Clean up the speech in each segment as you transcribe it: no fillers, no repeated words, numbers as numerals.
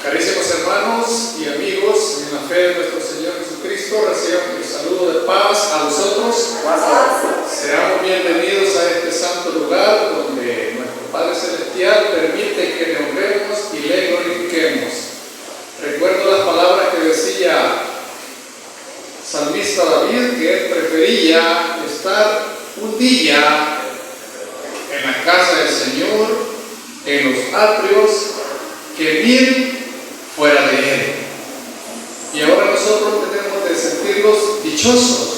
Carísimos hermanos y amigos, en la fe de nuestro Señor Jesucristo, reciban el saludo de paz a vosotros. Seamos bienvenidos a este santo lugar donde nuestro Padre Celestial permite que le honremos y le glorifiquemos. Recuerdo las palabras que decía salmista David, que él prefería estar un día en la casa del Señor, en los atrios, que 1000 fuera de Él. Y ahora nosotros tenemos de sentirnos dichosos,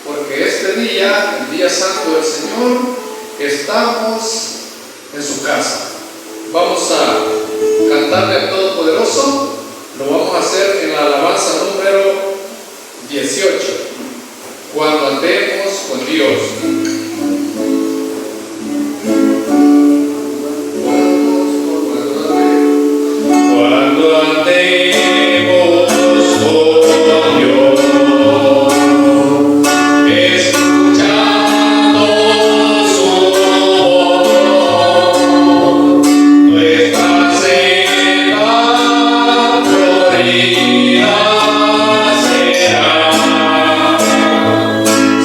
porque este día, el día santo del Señor, estamos en su casa. Vamos a cantarle al Todopoderoso. Lo vamos a hacer en la alabanza número 18, cuando andemos con Dios. Cuando andemos con Dios, escuchando su voz, nuestra senda florida será.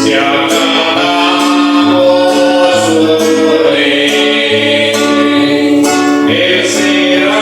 Si acatamos su ley, Él será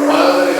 Padre,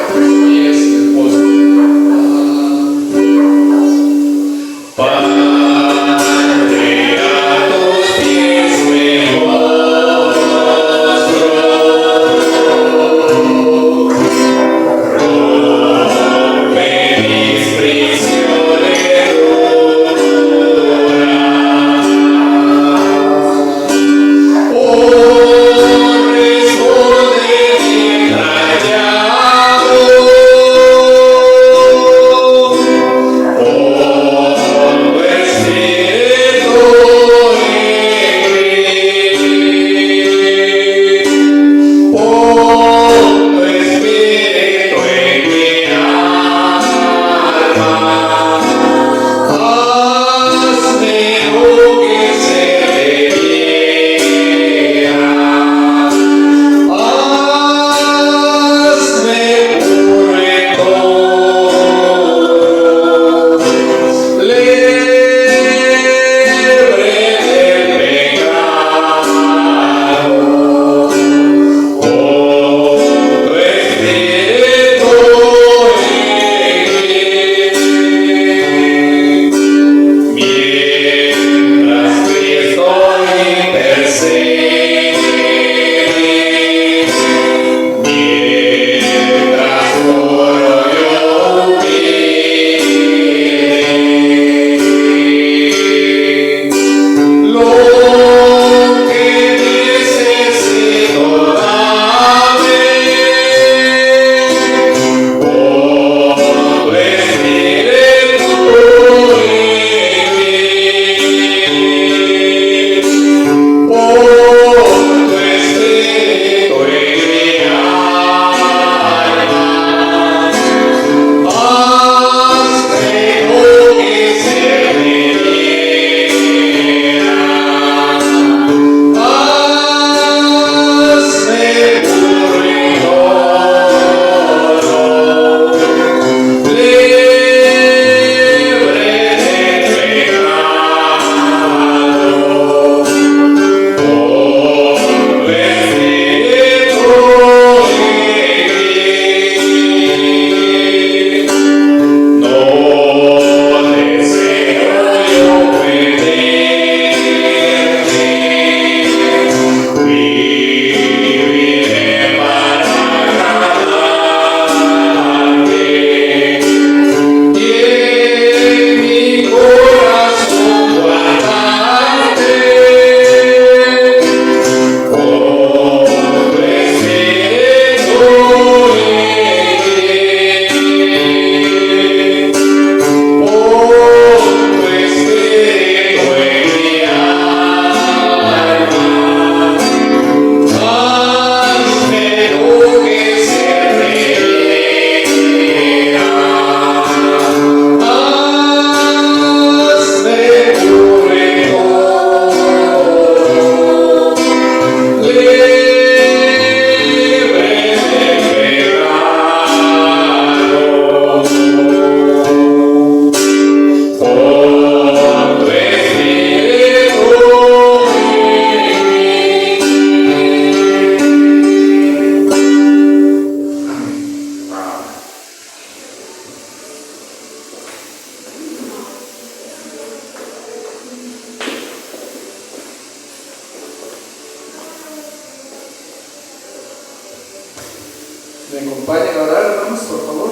¿Me acompañan a orar, hermanos, por favor?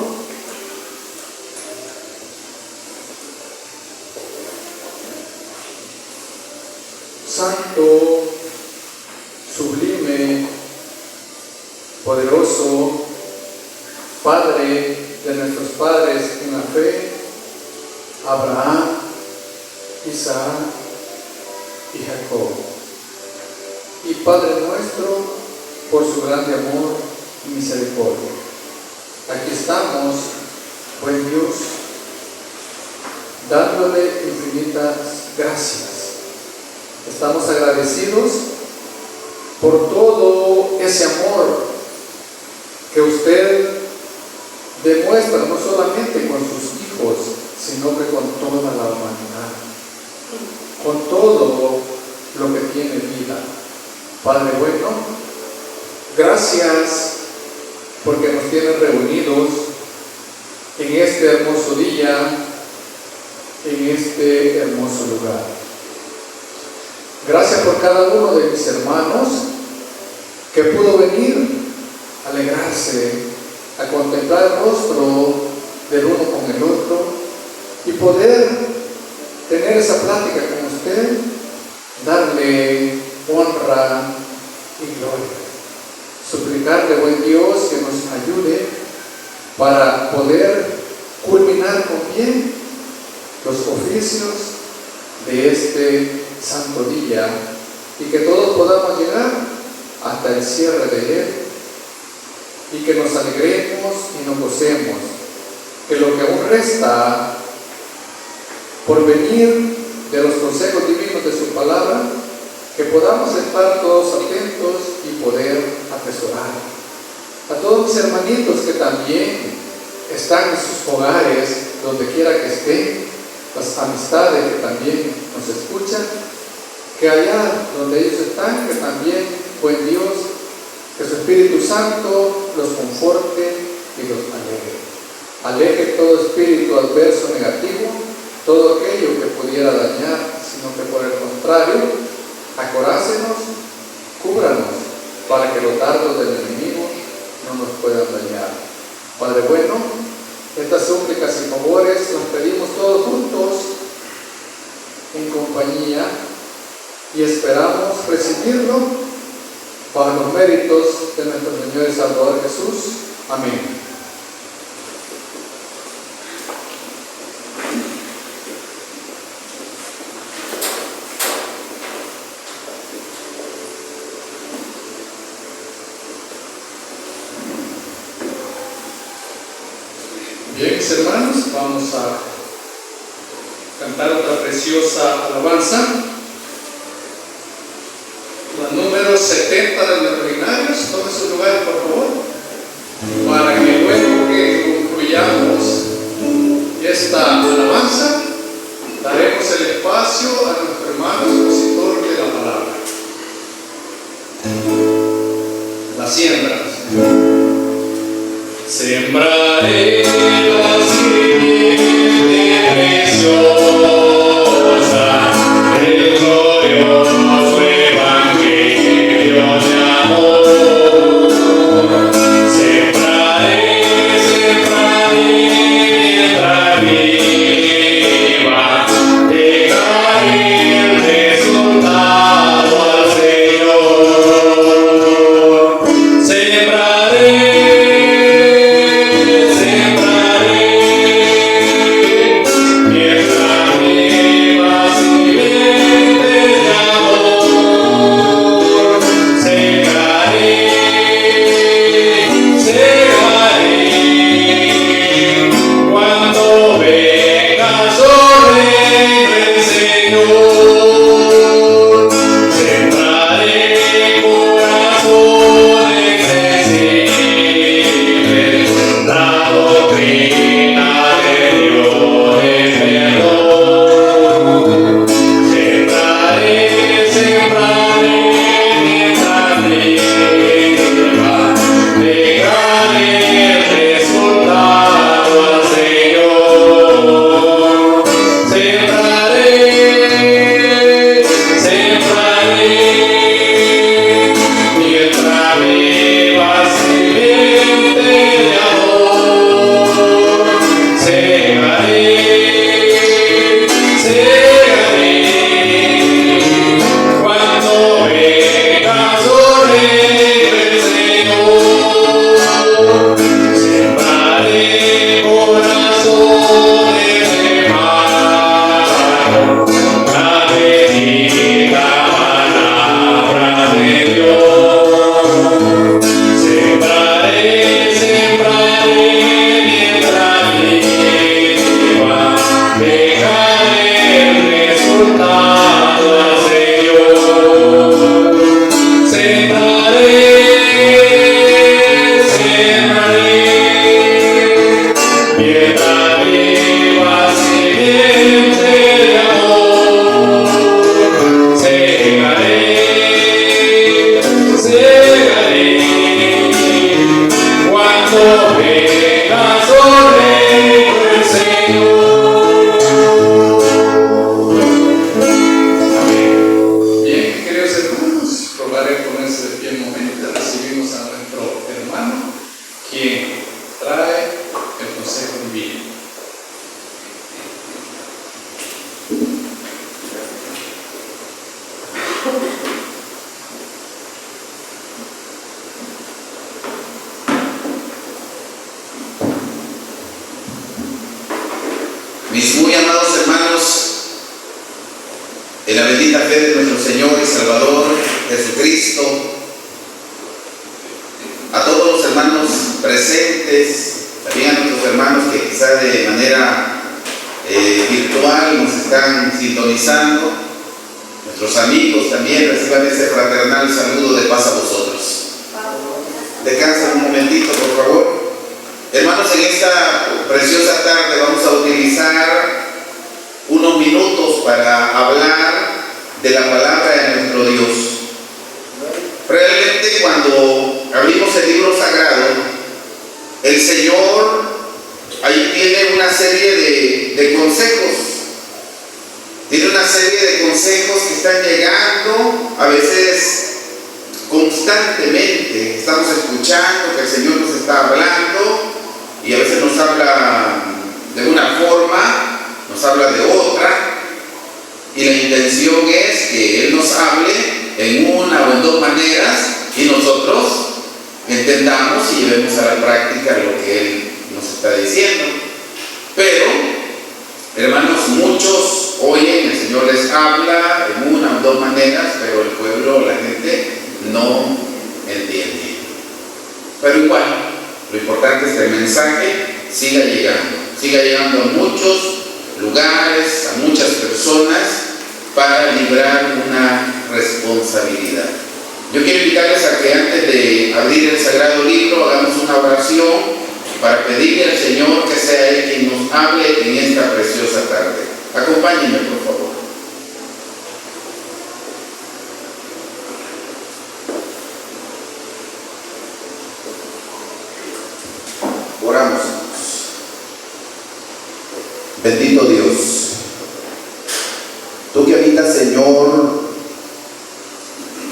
Santo, sublime, poderoso, Padre de nuestros padres en la fe, Abraham, Isaac y Jacob. Y Padre nuestro, por su grande amor y misericordia. Aquí estamos, buen Dios, dándole infinitas gracias. Estamos agradecidos por todo ese amor que usted demuestra no solamente con sus hijos, sino que con toda la humanidad, con todo lo que tiene vida. Padre bueno, gracias porque nos tienen reunidos en este hermoso día, en este hermoso lugar. Gracias por cada uno de mis hermanos que pudo venir a alegrarse, a contemplar el rostro del uno con el otro y poder tener esa plática con usted, darle honra y gloria. Suplicarle, buen Dios, que nos ayude para poder culminar con bien los oficios de este santo día y que todos podamos llegar hasta el cierre de él y que nos alegremos y nos gocemos, que lo que aún resta por venir de los consejos divinos de su palabra, que podamos estar todos atentos y poder atesorar. A todos mis hermanitos que también están en sus hogares, donde quiera que estén, las amistades que también nos escuchan, que allá donde ellos están, que también, buen Dios, que su Espíritu Santo los conforte y los alegre. Aleje todo espíritu adverso negativo, todo aquello que pudiera dañar, sino que por el contrario, acorácenos, cúbranos, para que los dardos del enemigo no nos puedan dañar. Padre bueno, estas súplicas y favores los pedimos todos juntos, en compañía, y esperamos recibirlo bajo los méritos de nuestro Señor y Salvador Jesús. Amén. Bien, mis hermanos, vamos a cantar otra preciosa alabanza, la número 70 de los ordinarios. Tomen sus lugares, por favor, para que luego que concluyamos esta alabanza, daremos el espacio a nuestro hermano expositor de la palabra. La siembra. Sembraré la simiente preciosa del glorioso evangelio de amor. Sembraré mientras viva, dejaré el resultado al Señor. Sembraré mientras viva simiente Mis muy amados hermanos, en la bendita fe de nuestro Señor y Salvador Jesucristo, a todos los hermanos presentes, también a nuestros hermanos que quizá de manera virtual nos están sintonizando, nuestros amigos también reciban ese fraternal saludo de paz a vosotros. Descansen un momentito, por favor. Hermanos, en esta preciosa tarde vamos a utilizar unos minutos para hablar de la palabra de nuestro Dios. Realmente, cuando abrimos el libro sagrado, el Señor ahí tiene una serie de consejos. Tiene una serie de consejos que están llegando a veces constantemente. Estamos escuchando que el Señor nos está hablando y a veces nos habla de una forma, nos habla de otra, y la intención es que Él nos hable en una o en dos maneras y nosotros entendamos y llevemos a la práctica lo que Él nos está diciendo. Pero, hermanos, muchos oyen, el Señor les habla en una o dos maneras, pero el pueblo, la gente, no entiende. Pero igual, lo importante es que el mensaje siga llegando a muchos lugares, a muchas personas, para librar una responsabilidad. Yo quiero invitarles a que antes de abrir el Sagrado Libro hagamos una oración para pedirle al Señor que sea Él quien nos hable en esta preciosa tarde. Acompáñenme, por favor. Oramos. Bendito Dios, tú que habitas, Señor,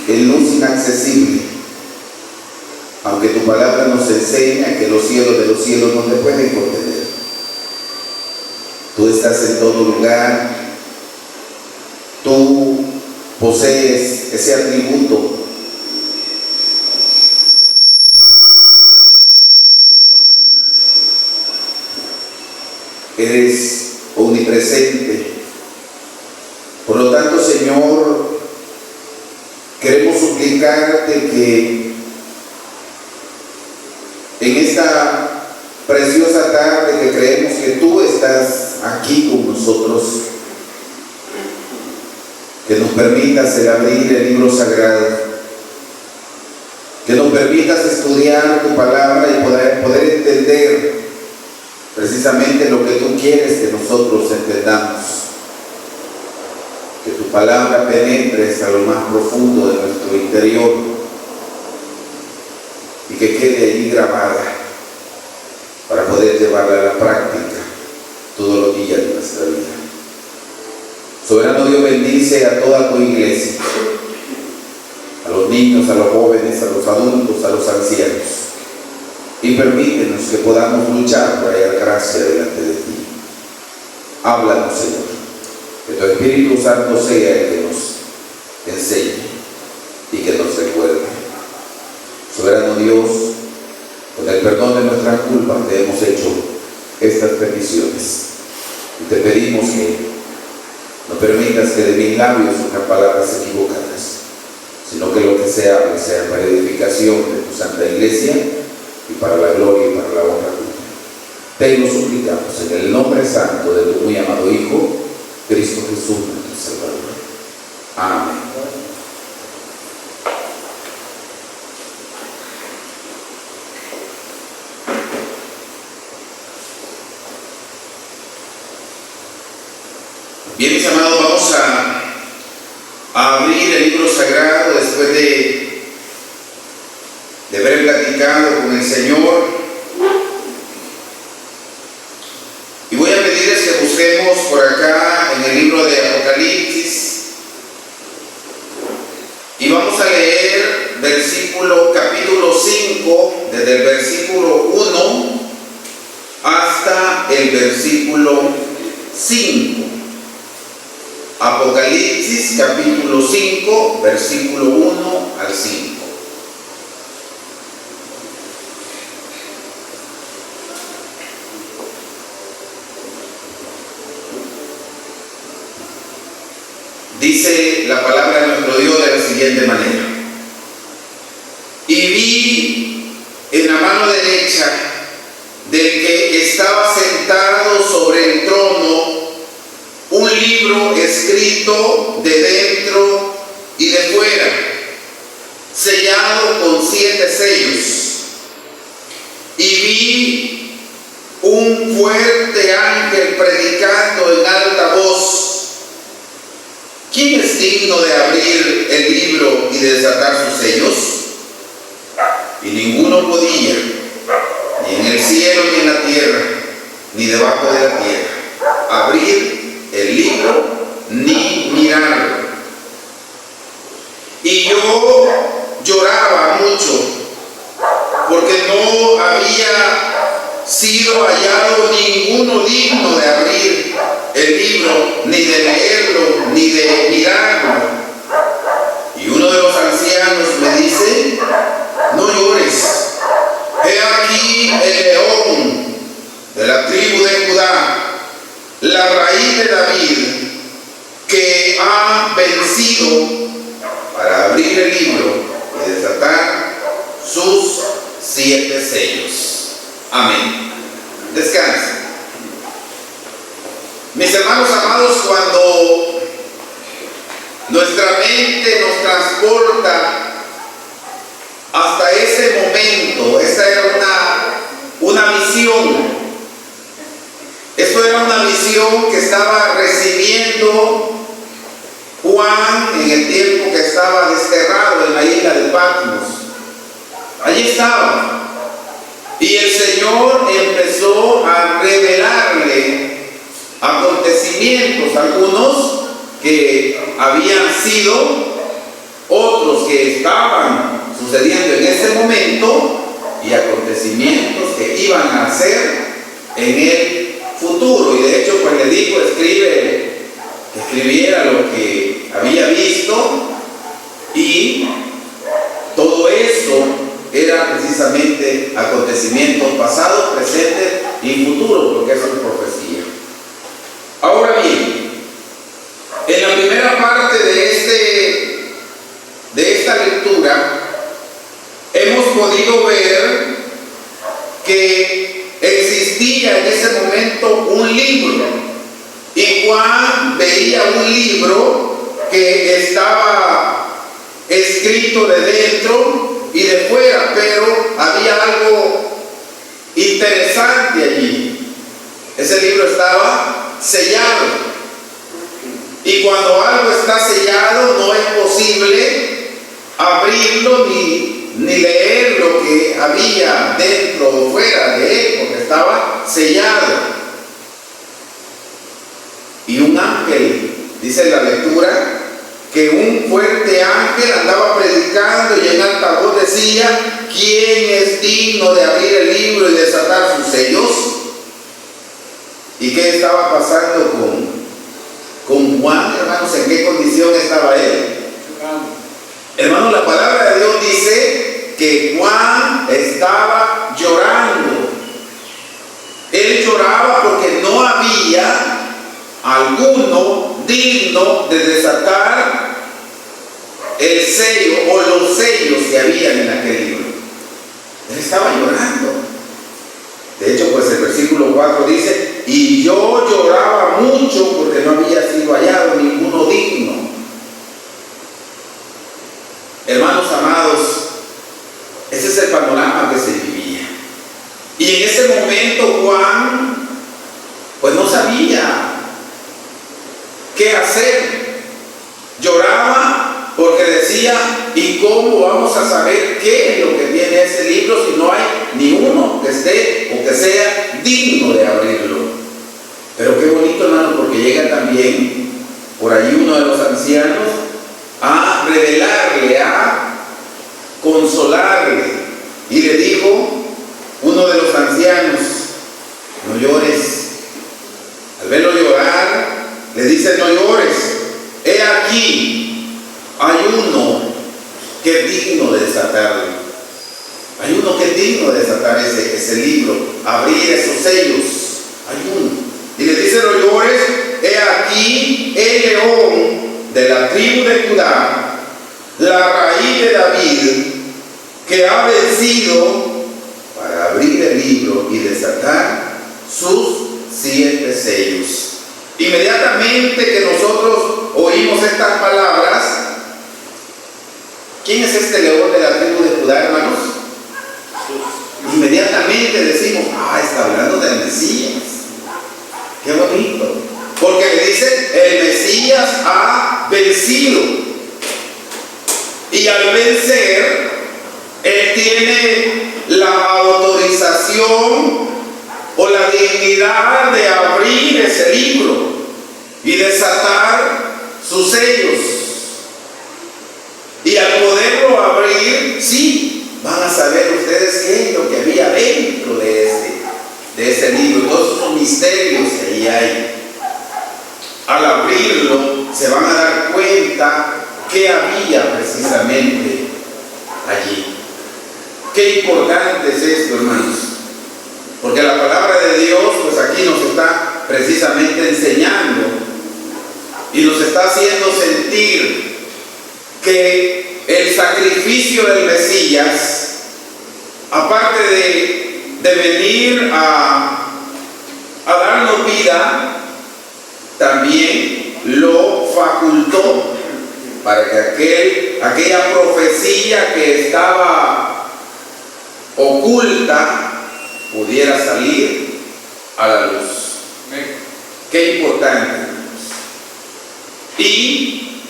en luz inaccesible, aunque tu palabra nos enseña que los cielos de los cielos no te pueden contener. Tú estás en todo lugar, tú posees ese atributo eres omnipresente. Por lo tanto, Señor, queremos suplicarte que en esta preciosa tarde que creemos que tú estás aquí con nosotros, que nos permitas el abrir el libro sagrado, que nos permitas estudiar tu palabra y poder entender precisamente lo que tú quieres que nosotros entendamos. Que tu palabra penetre hasta lo más profundo de nuestro interior y que quede allí grabada para poder llevarla a la práctica todos los días de nuestra vida. Soberano Dios, bendice a toda tu iglesia, a los niños, a los jóvenes, a los adultos, a los ancianos, y permítenos que podamos luchar por hallar gracia delante de ti. Háblanos, Señor, que tu Espíritu Santo sea el que nos enseñe y que nos recuerde. Soberano Dios, con el perdón de nuestras culpas te hemos hecho estas peticiones y te pedimos que no permitas que de mis labios surjan palabras equivocadas, sino que lo que se hable sea para edificación de tu santa iglesia y para la gloria y para la honra tuya. Te lo suplicamos en el nombre santo de tu muy amado Hijo, Cristo Jesús, nuestro Salvador. Amén. Bien, mis amados, vamos a abrir el libro sagrado después de haber platicado con el Señor, y voy a pedirles que busquemos por acá en el libro de Apocalipsis y vamos a leer capítulo 5, desde el versículo 1 hasta el versículo 5. Apocalipsis capítulo 5, versículo 1 al 5. siguiente manera: y vi en la mano derecha del que estaba sentado sobre el trono un libro escrito de dentro y de fuera, sellado con 7 sellos. Y vi un fuerte ángel predicando en alta voz: ¿quién es digno de abrir el libro y de desatar sus sellos? Y ninguno podía, ni en el cielo ni en la tierra, ni debajo de la tierra, abrir el libro ni mirarlo. Y yo lloraba mucho, porque no había sido hallado ninguno digno de abrir el libro, ni de leerlo, ni de mirarlo. Y uno de los ancianos me dice: no llores, he aquí el león de la tribu de Judá, la raíz de David, que ha vencido para abrir el libro y desatar sus 7 sellos. Amén. Descansa. Mis hermanos amados, cuando nuestra mente nos transporta hasta ese momento, esa era una visión. Esto era una visión que estaba recibiendo Juan en el tiempo que estaba desterrado en la isla de Patmos. Allí estaba. Y el Señor empezó a revelarle acontecimientos, algunos que habían sido, otros que estaban sucediendo en ese momento, y acontecimientos que iban a hacer en el futuro. Y de hecho, pues le dijo: escribiera lo que había visto, y todo eso era precisamente acontecimientos pasados, presentes y futuros, porque eso es profecía. Ahora bien, en la primera parte de esta lectura hemos podido ver que existía en ese momento un libro, y Juan veía un libro que estaba escrito de dentro y de fuera, pero había algo interesante allí. Ese libro estaba sellado, y cuando algo está sellado no es posible abrirlo ni leer lo que había dentro o fuera de él, porque estaba sellado. Y un ángel, dice la lectura, que un fuerte ángel andaba predicando y en alta voz decía: ¿quién es digno de abrir el libro y desatar sus sellos? ¿Y qué estaba pasando con Juan, hermanos? ¿En qué condición estaba él? Hermanos, la palabra de Dios dice que Juan estaba llorando. Él lloraba porque no había alguno digno de desatar el sello o los sellos que habían en aquel libro. Él estaba llorando. De hecho, pues el versículo 4 dice: y yo lloraba mucho porque no había sido hallado ninguno digno. Hermanos amados, ese es el panorama que se vivía. Y en ese momento Juan pues no sabía qué hacer. Lloraba porque decía: ¿y cómo vamos a saber qué es lo que tiene ese libro si no hay ni uno que esté o que sea digno de abrirlo? Pero qué bonito, hermano, porque llega también por allí uno de los ancianos a revelarle, a consolarle, y le dijo uno de los ancianos: no llores. Al verlo llorar, le dice: no llores, he aquí, hay uno que es digno de desatarlo. Hay uno que es digno de desatar ese libro, abrir esos sellos. Hay uno. Y le dice: no llores, he aquí el león de la tribu de Judá, la raíz de David, que ha vencido para abrir el libro y desatar sus 7 sellos. Inmediatamente que nosotros oímos estas palabras, ¿quién es este león de la tribu de Judá, hermanos? Inmediatamente decimos, está hablando del Mesías. Qué bonito. Porque le dice, el Mesías ha vencido. Y al vencer, él tiene la autorización o la dignidad de abrir ese libro y desatar sus sellos. Y al poderlo abrir, sí, van a saber ustedes qué es lo que había dentro de ese libro, todos esos misterios que ahí hay. Al abrirlo, se van a dar cuenta qué había precisamente allí. Qué importante es esto, hermanos, porque la palabra de Dios, pues aquí nos está precisamente enseñando y nos está haciendo sentir que el sacrificio del Mesías, aparte de venir a darnos vida, también lo facultó para que aquella profecía que estaba oculta pudiera salir a la luz. Qué importante. Y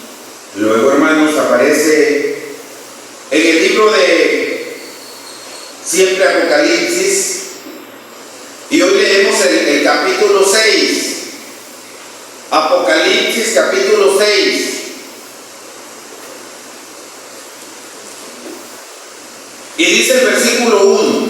luego, hermanos, aparece en el libro de siempre Apocalipsis, y hoy leemos el capítulo 6. Apocalipsis capítulo 6. Y dice el versículo 1: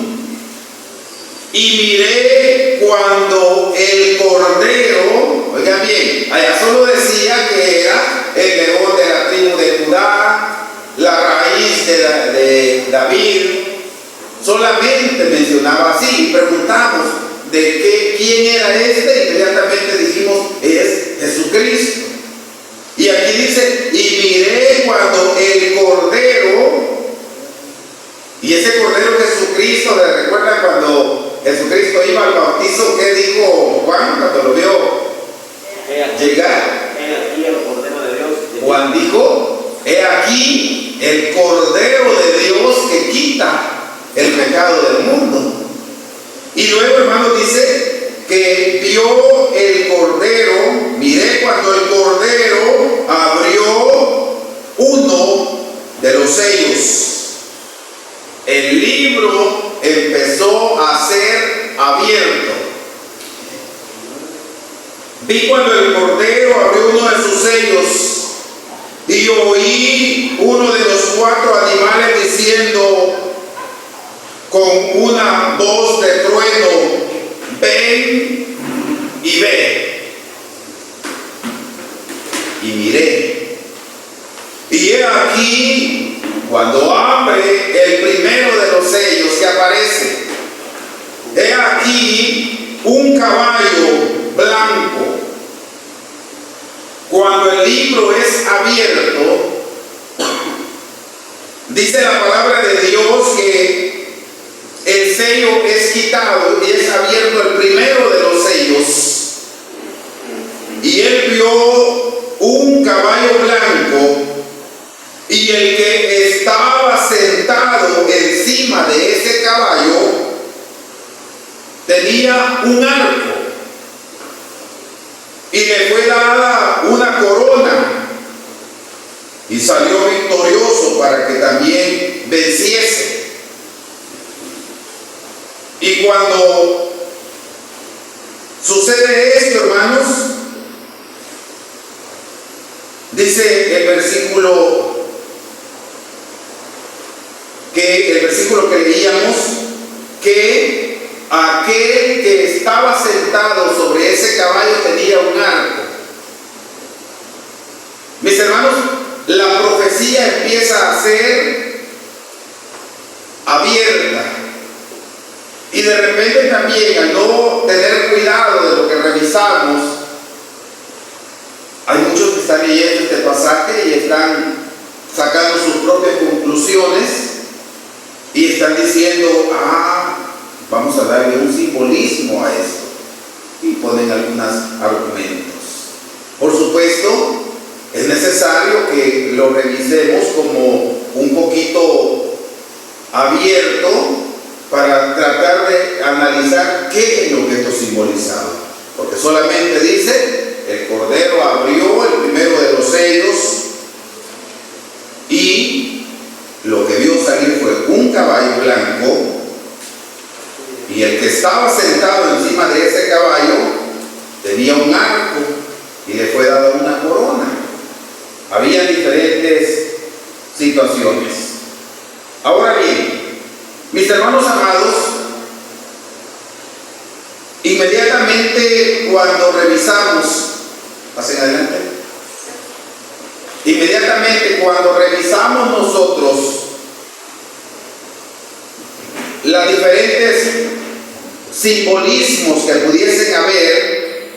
y miré cuando el Cordero, oigan bien, allá solo decía que era el león de la tribu de Judá, la raíz de David, solamente mencionaba así. Y preguntamos quién era este, inmediatamente dijimos, es Jesucristo. Y aquí dice, y miré cuando el Cordero, y ese Cordero Jesucristo, ¿recuerdan cuando Jesucristo iba al bautizo? ¿Qué dijo Juan cuando lo vio llegar? He aquí el Cordero de Dios. Juan dijo, he aquí el Cordero de Dios que quita el pecado del mundo. Y luego, hermano, dice que vio el Cordero, miré cuando el Cordero abrió uno de los sellos. El libro empezó a ser abierto. Vi cuando el Cordero abrió uno de sus sellos y oí uno de los 4 animales diciendo con una voz de trueno: ven y ve. Y miré, y he aquí, cuando abre el primero de los sellos que aparece, he aquí un caballo blanco. Cuando el libro es abierto, dice la palabra de Dios que el sello es quitado y es abierto el primero de los sellos. Y él vio un caballo blanco, y el que estaba sentado encima de ese caballo tenía un arco, y le fue dada una corona, y salió victorioso para que también venciese. Y cuando sucede esto, hermanos, dice el versículo que leíamos, que aquel que estaba sentado sobre ese caballo tenía un arco. Mis hermanos, la profecía empieza a ser abierta. Y de repente también, al no tener cuidado de lo que revisamos, hay muchos que están leyendo este pasaje y están sacando sus propias conclusiones y están diciendo, vamos a darle un simbolismo a esto. Y ponen algunos argumentos. Por supuesto, es necesario que lo revisemos como un poquito abierto para tratar de analizar qué es lo que esto simbolizaba. Porque solamente dice, el Cordero abrió el primero de los sellos y lo que vio salir fue un caballo blanco, y el que estaba sentado encima de ese caballo tenía un arco y le fue dada una corona. Había diferentes situaciones. Ahora bien, mis hermanos amados, inmediatamente cuando revisamos, pasen adelante, inmediatamente cuando revisamos nosotros las diferentes simbolismos que pudiesen haber,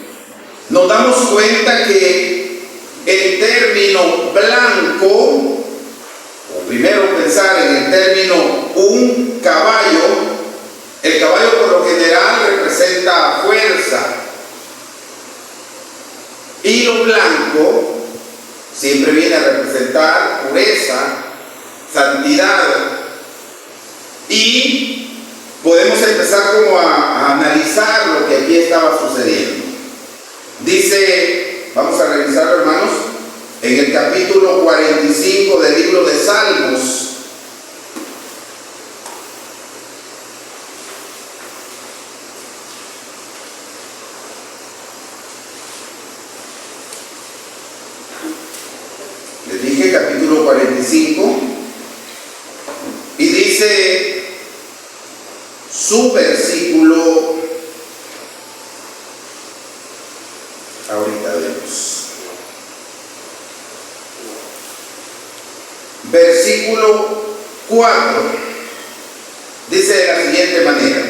nos damos cuenta que el término blanco, o primero pensar en el término un caballo, el caballo por lo general representa fuerza, y lo blanco siempre viene a representar pureza, santidad, y podemos empezar como a analizar lo que aquí estaba sucediendo. Dice, vamos a revisarlo, hermanos, en el capítulo 45 del libro de Salmos. Les dije capítulo 45 y dice su versículo, ahorita vemos, versículo 4, dice de la siguiente manera: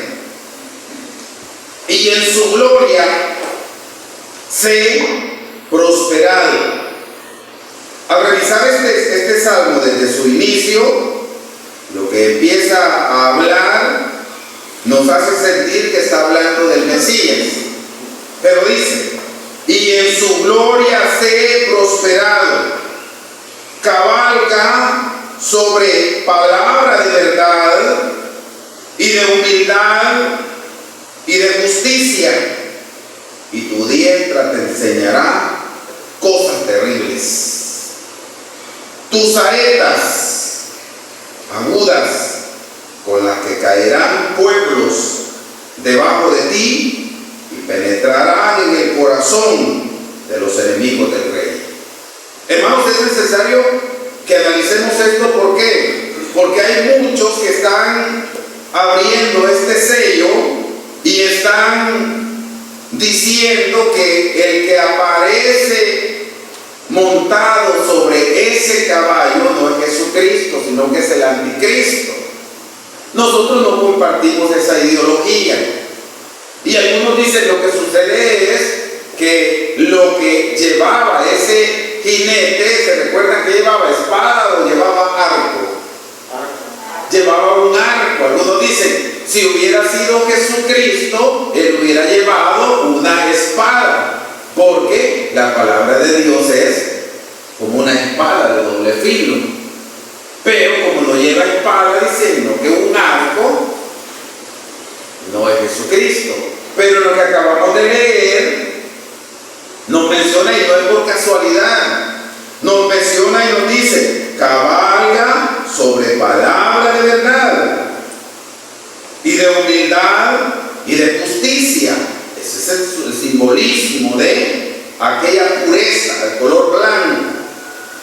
y en su gloria sé prosperado. Al revisar este salmo desde su inicio, lo que empieza a hablar nos hace sentir que está hablando del Mesías. Pero dice, y en su gloria sé prosperado, cabalga sobre palabra de verdad y de humildad y de justicia, y tu diestra te enseñará cosas terribles. Tus saetas agudas con las que caerán pueblos debajo de ti y penetrarán en el corazón de los enemigos del rey. Hermanos, es necesario que analicemos esto. ¿Por qué? Porque hay muchos que están abriendo este sello y están diciendo que el que aparece montado sobre ese caballo no es Jesucristo, sino que es el anticristo. Nosotros no compartimos esa ideología, y algunos dicen lo que sucede es que lo que llevaba ese jinete, ¿se recuerdan que llevaba espada o llevaba arco? Llevaba un arco. Algunos dicen, si hubiera sido Jesucristo, él hubiera llevado una espada, porque la palabra de Dios es como una espada de doble filo. Pero como no lleva espada, diciendo que un arco, no es Jesucristo. Pero lo que acabamos de leer nos menciona, y no es por casualidad, nos menciona y nos dice, cabalga sobre palabra de verdad y de humildad y de justicia. Ese es el simbolismo de aquella pureza, el color blanco.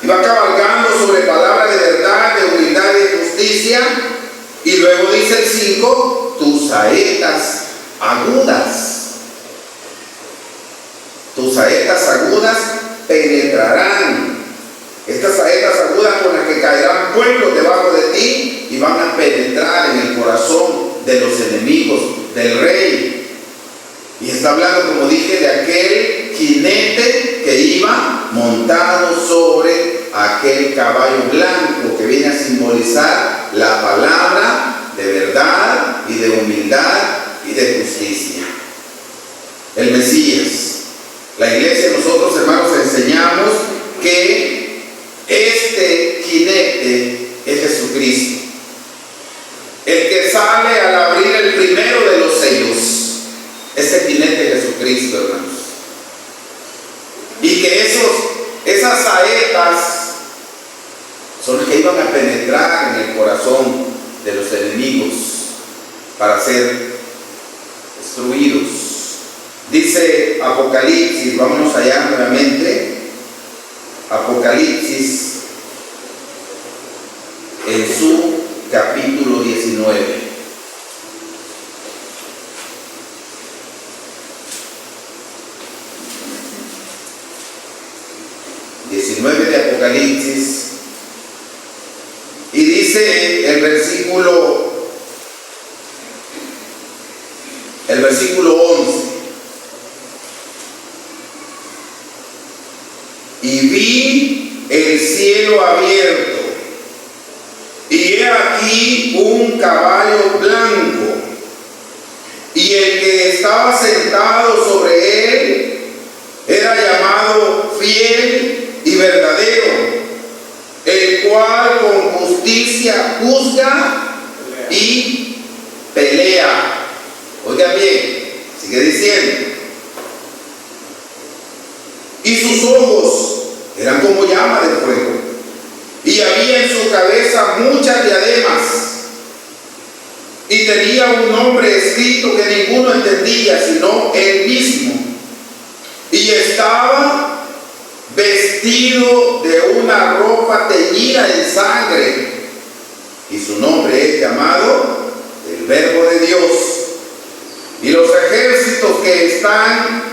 Y va cabalgando sobre palabra de verdad, de humildad y de justicia. Y luego dice el 5, tus saetas agudas. Tus saetas agudas penetrarán. Estas saetas agudas con las que caerán pueblos debajo de ti y van a penetrar en el corazón de los enemigos del rey. Y está hablando, como dije, de aquel jinete que iba montado sobre aquel caballo blanco que viene a simbolizar la palabra de verdad y de humildad y de justicia. El Mesías. La iglesia, nosotros hermanos enseñamos que este jinete es Jesucristo. El que sale al abrir el primero de los sellos es el jinete de Jesucristo, hermanos. Y que esas saetas son los que iban a penetrar en el corazón de los enemigos para ser destruidos. Dice Apocalipsis, vámonos allá nuevamente, Apocalipsis en su capítulo 19. De Apocalipsis, y dice el versículo 11: y vi el cielo abierto, y he aquí un caballo blanco, y el que estaba sentado sobre él era llamado Fiel y Verdadero, el cual con justicia juzga y pelea. Oiga bien, sigue diciendo: y sus ojos eran como llama de fuego, y había en su cabeza muchas diademas, y tenía un nombre escrito que ninguno entendía sino él mismo, y estaba vestido de una ropa teñida en sangre, y su nombre es llamado el Verbo de Dios. Y los ejércitos que están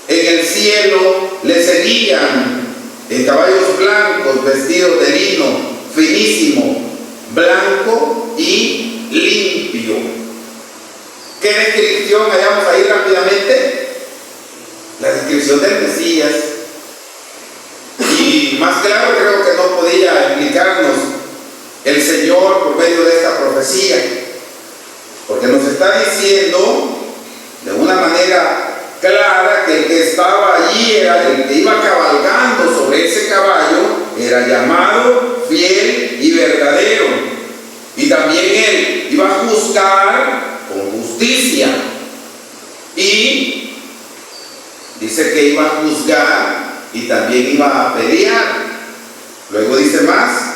en el cielo le seguían en caballos blancos, vestidos de lino finísimo, blanco y limpio. ¿Qué descripción hallamos ahí rápidamente? La descripción del Mesías. Y más claro creo que no podía explicarnos el Señor por medio de esta profecía, porque nos está diciendo de una manera clara que el que estaba allí era el que iba cabalgando sobre ese caballo, era llamado Fiel y Verdadero, y también él iba a juzgar con justicia, y dice que iba a juzgar y también iba a pelear. Luego dice más,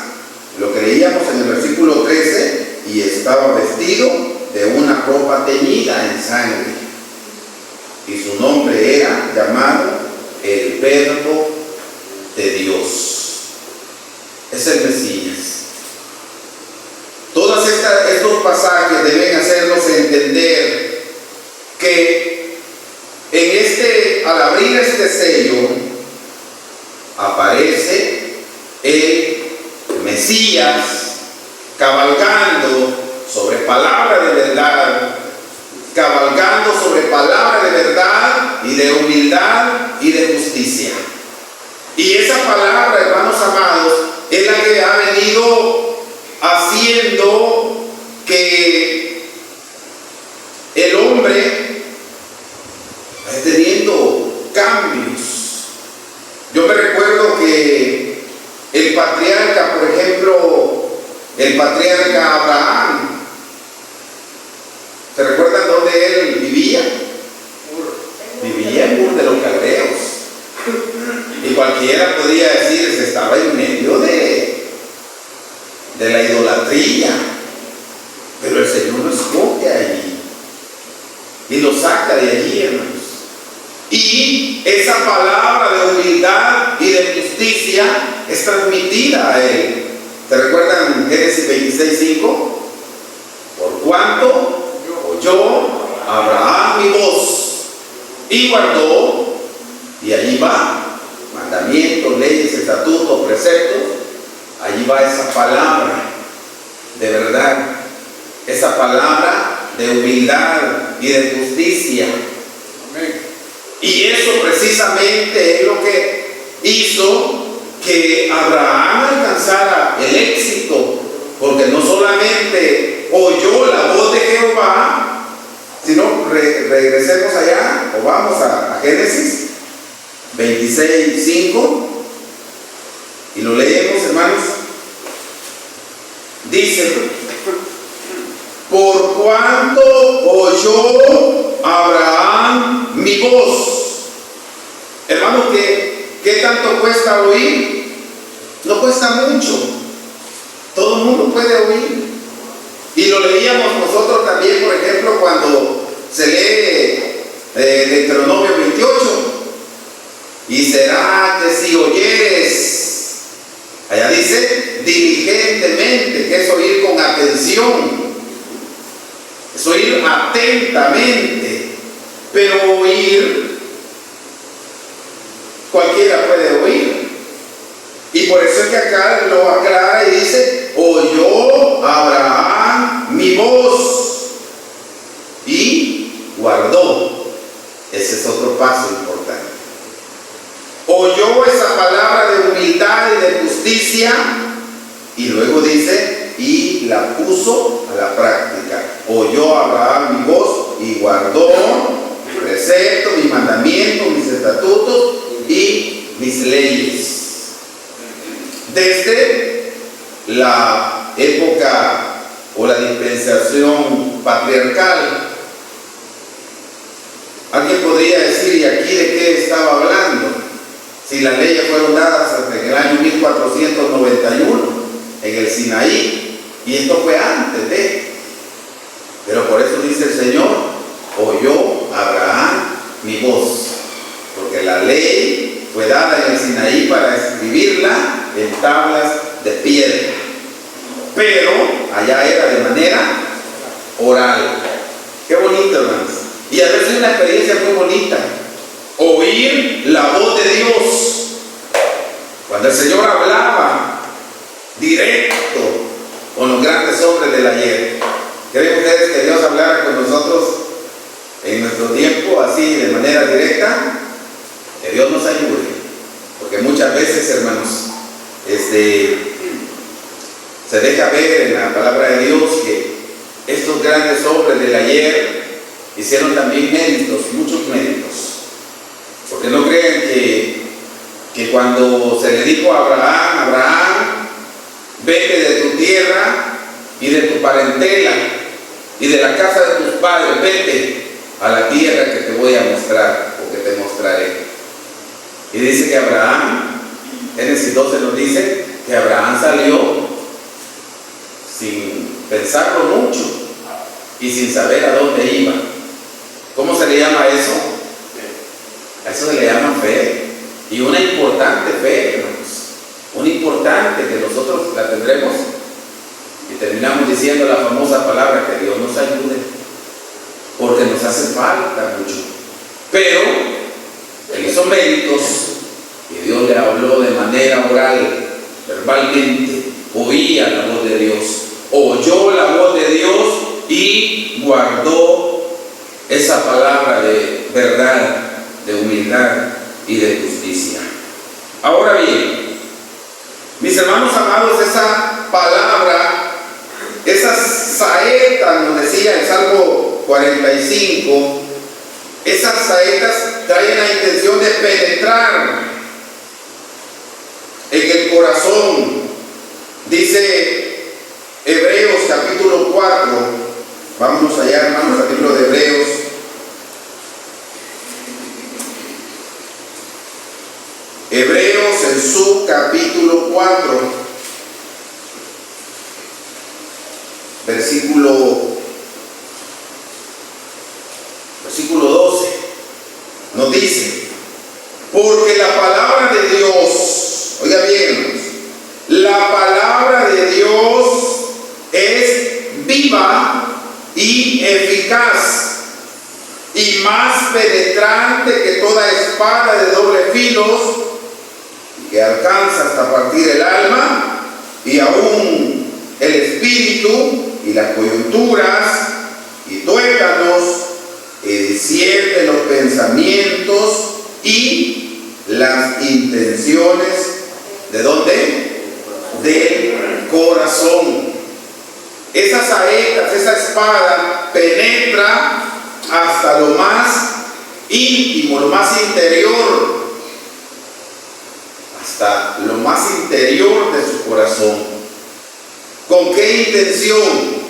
lo que leíamos en el versículo 13: y estaba vestido de una ropa teñida en sangre, y su nombre era llamado el Verbo de Dios. Es el Mesías. Todos estos pasajes deben hacernos entender que al abrir este sello aparece el Mesías cabalgando sobre palabra de verdad, cabalgando sobre palabra de verdad y de humildad y de justicia. Y esa palabra, hermanos amados, es la que ha venido haciendo que el hombre esté teniendo cambios. Yo me recuerdo que el patriarca, por ejemplo, el patriarca Abraham, ¿se recuerdan dónde él vivía? Vivía en Ur de los Caldeos. Y cualquiera podría decir que estaba en medio de la idolatría. Pero el Señor lo escoge allí y lo saca de allí, hermanos. Y esa palabra de humildad y de justicia es transmitida a él. ¿Se recuerdan Génesis 26:5? Por cuanto oyó Abraham mi voz y guardó, y allí va, mandamientos, leyes, estatutos, preceptos, allí va esa palabra de verdad, esa palabra de humildad y de justicia. Amén. Y eso precisamente es lo que hizo que Abraham alcanzara el éxito, porque no solamente oyó la voz de Jehová, sino regresemos allá, o vamos a Génesis 26:5, y lo leemos, hermanos. Dice: por cuanto oyó Abraham mi voz. Hermanos, ¿qué tanto cuesta oír? No cuesta mucho. Todo el mundo puede oír. Y lo leíamos nosotros también, por ejemplo, cuando se lee Deuteronomio 28. Y será que si oyeres, allá dice diligentemente, que es oír con atención, es oír atentamente. Pero oír, cualquiera puede oír. Y por eso es que acá lo aclara y dice: oyó Abraham mi voz y guardó. Ese es otro paso importante. Oyó esa palabra de humildad y de justicia, y luego dice: y la puso a la práctica. Oyó Abraham mi voz y guardó mis preceptos, mis mandamientos, mis estatutos y mis leyes. Desde la época o la dispensación patriarcal, alguien podría decir: ¿y aquí de qué estaba hablando? Si las leyes fueron dadas hasta el año 1491 en el Sinaí, y esto fue antes de. Pero por eso dice el Señor: oyó Abraham mi voz, porque la ley fue dada en el Sinaí para escribirla en tablas de piedra, pero allá era de manera oral. Qué bonito, hermanos. Y a veces es una experiencia muy bonita oír la voz de Dios. Cuando el Señor hablaba directo con los grandes hombres del ayer. ¿Creen ustedes que Dios hablara con nosotros en nuestro tiempo así de manera directa? Que Dios nos ayude, porque muchas veces, hermanos, se deja ver en la palabra de Dios que estos grandes hombres del ayer hicieron también méritos, muchos méritos. Porque no crean que cuando se le dijo a Abraham, vete de tu tierra y de tu parentela y de la casa de tus padres, vete a la tierra que te voy a mostrar, o que te mostraré. Y dice que Abraham, Génesis 12 nos dice que Abraham salió sin pensarlo mucho y sin saber a dónde iba. ¿Cómo se le llama eso? A eso se le llama fe, y una importante fe, hermanos, una importante que nosotros la tendremos, y terminamos diciendo la famosa palabra: que Dios nos ayude, porque nos hace falta mucho. Pero él hizo méritos y Dios le habló de manera oral, verbalmente, oía la voz de Dios, oyó la voz de Dios y guardó esa palabra de verdad, de humildad y de justicia. Ahora bien, mis hermanos amados, esa palabra, esas saetas, nos decía el Salmo 45, esas saetas traen la intención de penetrar en el corazón. Dice Hebreos capítulo 4, vámonos allá, hermanos, al libro de Hebreos. Hebreos en su capítulo 4, versículo 12, nos dice: porque la palabra de Dios, oiga bien, la palabra de Dios es viva y eficaz, y más penetrante que toda espada de doble filo, que alcanza hasta partir el alma y aún el espíritu y las coyunturas y tuétanos, y discierne los pensamientos y las intenciones de espada penetra hasta lo más íntimo, lo más interior, hasta lo más interior de su corazón. ¿Con qué intención?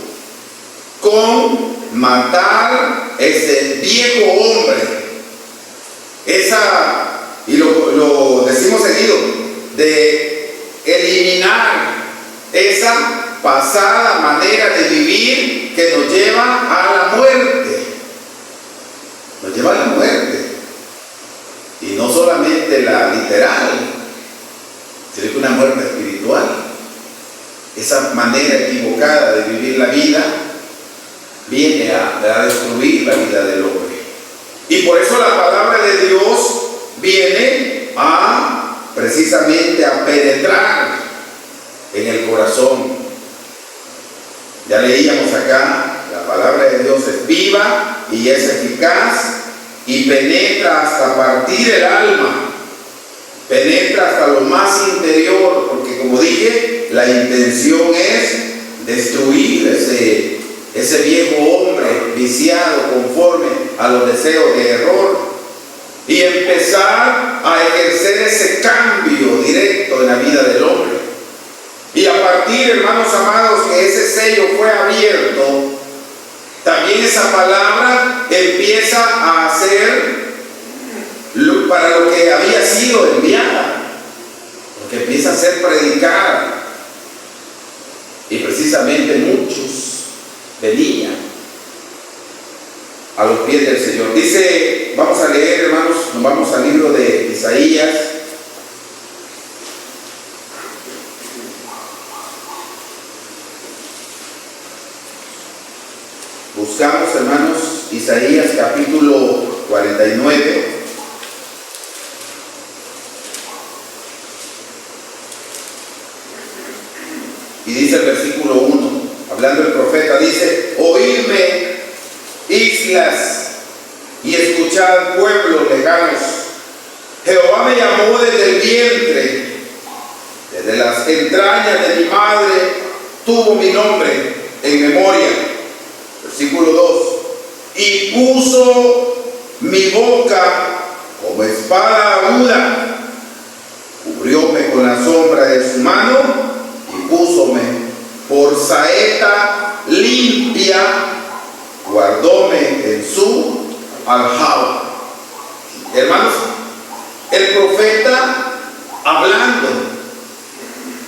Con matar ese viejo hombre, y lo decimos seguido, de eliminar esa pasada manera de vivir que nos lleva a la muerte. Nos lleva a la muerte. Y no solamente la literal, sino que una muerte espiritual. Esa manera equivocada de vivir la vida viene a destruir la vida del hombre. Y por eso la palabra de Dios viene precisamente a penetrar en el corazón. Ya leíamos acá, la palabra de Dios es viva y es eficaz y penetra hasta partir el alma, penetra hasta lo más interior, porque como dije, la intención es destruir ese viejo hombre viciado conforme a los deseos de error y empezar a ejercer ese cambio directo en la vida del hombre. Y a partir, hermanos amados, que ese sello fue abierto, también esa palabra empieza a hacer para lo que había sido enviada, porque empieza a ser predicada. Y precisamente muchos venían a los pies del Señor. Dice, vamos a leer, hermanos, nos vamos al libro de Isaías. Buscamos, hermanos, Isaías capítulo 49. Y dice el versículo 1, hablando el profeta, dice: oídme, islas, y escuchad, pueblos lejanos. Jehová me llamó desde el vientre, desde las entrañas de mi madre tuvo mi nombre en memoria. Versículo 2, y puso mi boca como espada aguda, cubrióme con la sombra de su mano y púsome por saeta limpia, guardóme en su aljaba. Hermanos, el profeta hablando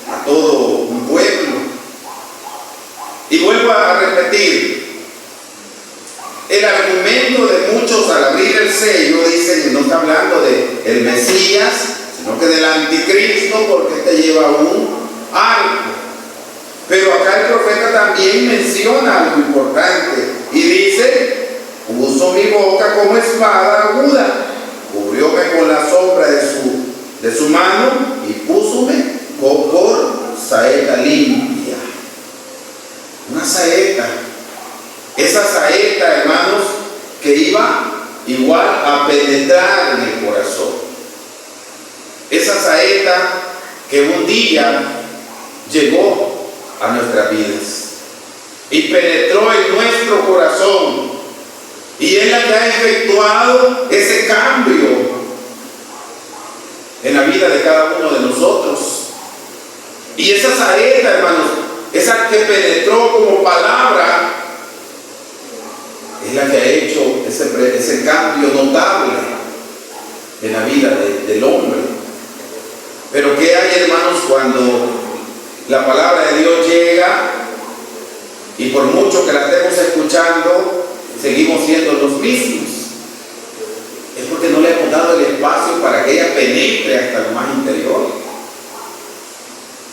a todo un pueblo. Y vuelvo a repetir, el argumento de muchos al abrir el sello dicen que no está hablando del Mesías, sino que del anticristo, porque este lleva un arco. Pero acá el profeta también menciona algo importante y dice: puso mi boca como espada aguda, cubrióme con la sombra de su mano y púsome por saeta limpia. Una saeta. Esa saeta, hermanos, que iba igual a penetrar en el corazón. Esa saeta que un día llegó a nuestras vidas y penetró en nuestro corazón, y es la que ha efectuado ese cambio en la vida de cada uno de nosotros. Y esa saeta, hermanos, esa que penetró como palabra, es la que ha hecho ese cambio notable en la vida del hombre. Pero ¿qué hay, hermanos, cuando la palabra de Dios llega y por mucho que la estemos escuchando, seguimos siendo los mismos? Es porque no le hemos dado el espacio para que ella penetre hasta lo más interior.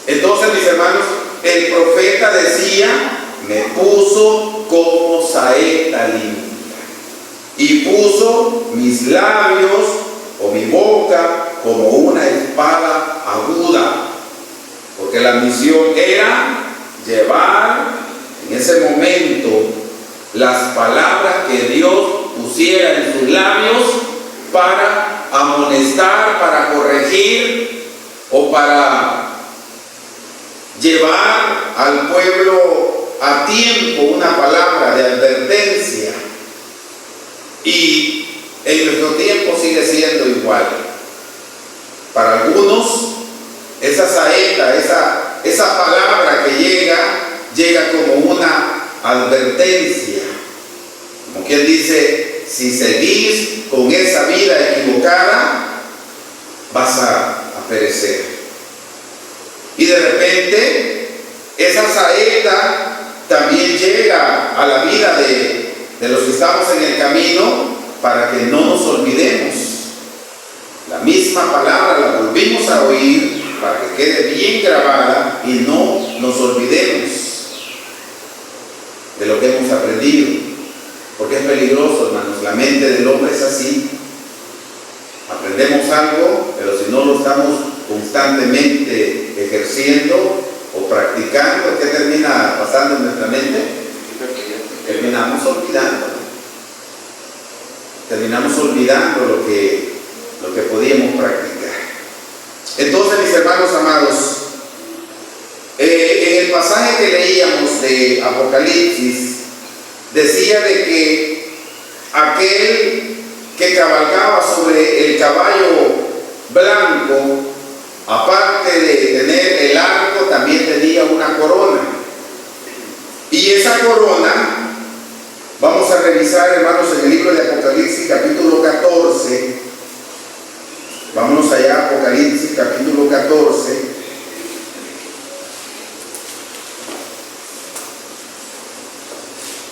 Entonces, mis hermanos, el profeta decía: me puso como saeta limpia, y puso mis labios o mi boca como una espada aguda, porque la misión era llevar en ese momento las palabras que Dios pusiera en sus labios para amonestar, para corregir o para llevar al pueblo a tiempo una palabra de advertencia, y en nuestro tiempo sigue siendo igual. Para algunos, esa saeta, esa palabra que llega como una advertencia. Como quien dice, si seguís con esa vida equivocada, vas a perecer. Y de repente, esa saeta también llega a la vida de los que estamos en el camino, para que no nos olvidemos. La misma palabra la volvimos a oír para que quede bien grabada y no nos olvidemos de lo que hemos aprendido. Porque es peligroso, hermanos. La mente del hombre es así. Aprendemos algo, pero si no lo estamos constantemente ejerciendo o practicando, ¿qué termina pasando en nuestra mente? Terminamos olvidando. Terminamos olvidando lo que podíamos practicar. Entonces, mis hermanos amados, en el pasaje que leíamos de Apocalipsis, decía de que aquel que cabalgaba sobre el caballo blanco, aparte de tener el arco, también tenía una corona. Y esa corona, vamos a revisar, hermanos, en el libro de Apocalipsis, capítulo 14. Vámonos allá, Apocalipsis, capítulo 14.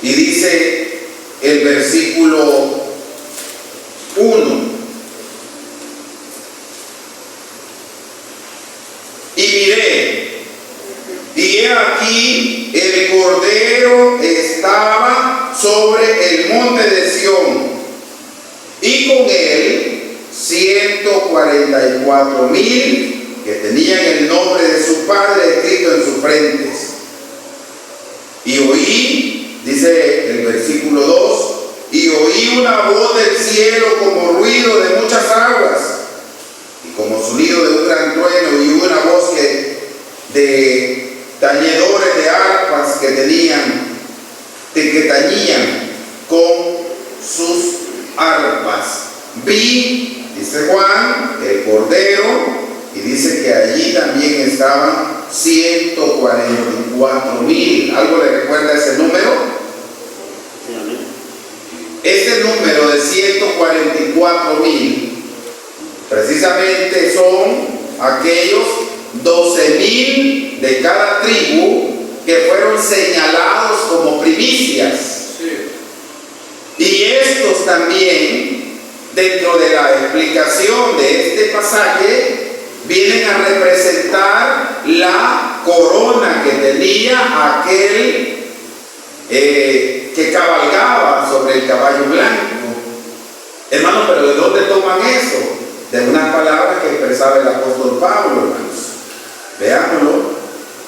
Y dice el versículo 1. Y miré, y he aquí el Cordero estaba sobre el monte de Sión, y con él 144,000 que tenían el nombre de su Padre escrito en sus frentes. Y oí, dice el versículo 2, y oí una voz del cielo como ruido de muchas aguas, y como sonido de un gran trueno, y una voz de tañedores de arpas que tañían con sus arpas. Vi, dice Juan, el Cordero, y dice que allí también estaban 144,000. ¿Algo le recuerda ese número? Este número de 144,000 precisamente son aquellos 12,000 de cada tribu que fueron señalados como primicias. Y estos también, dentro de la explicación de este pasaje, vienen a representar la corona que tenía aquel que cabalgaba sobre el caballo blanco. Hermanos, pero ¿de dónde toman eso? De unas palabras que expresaba el apóstol Pablo, hermanos. Veámoslo.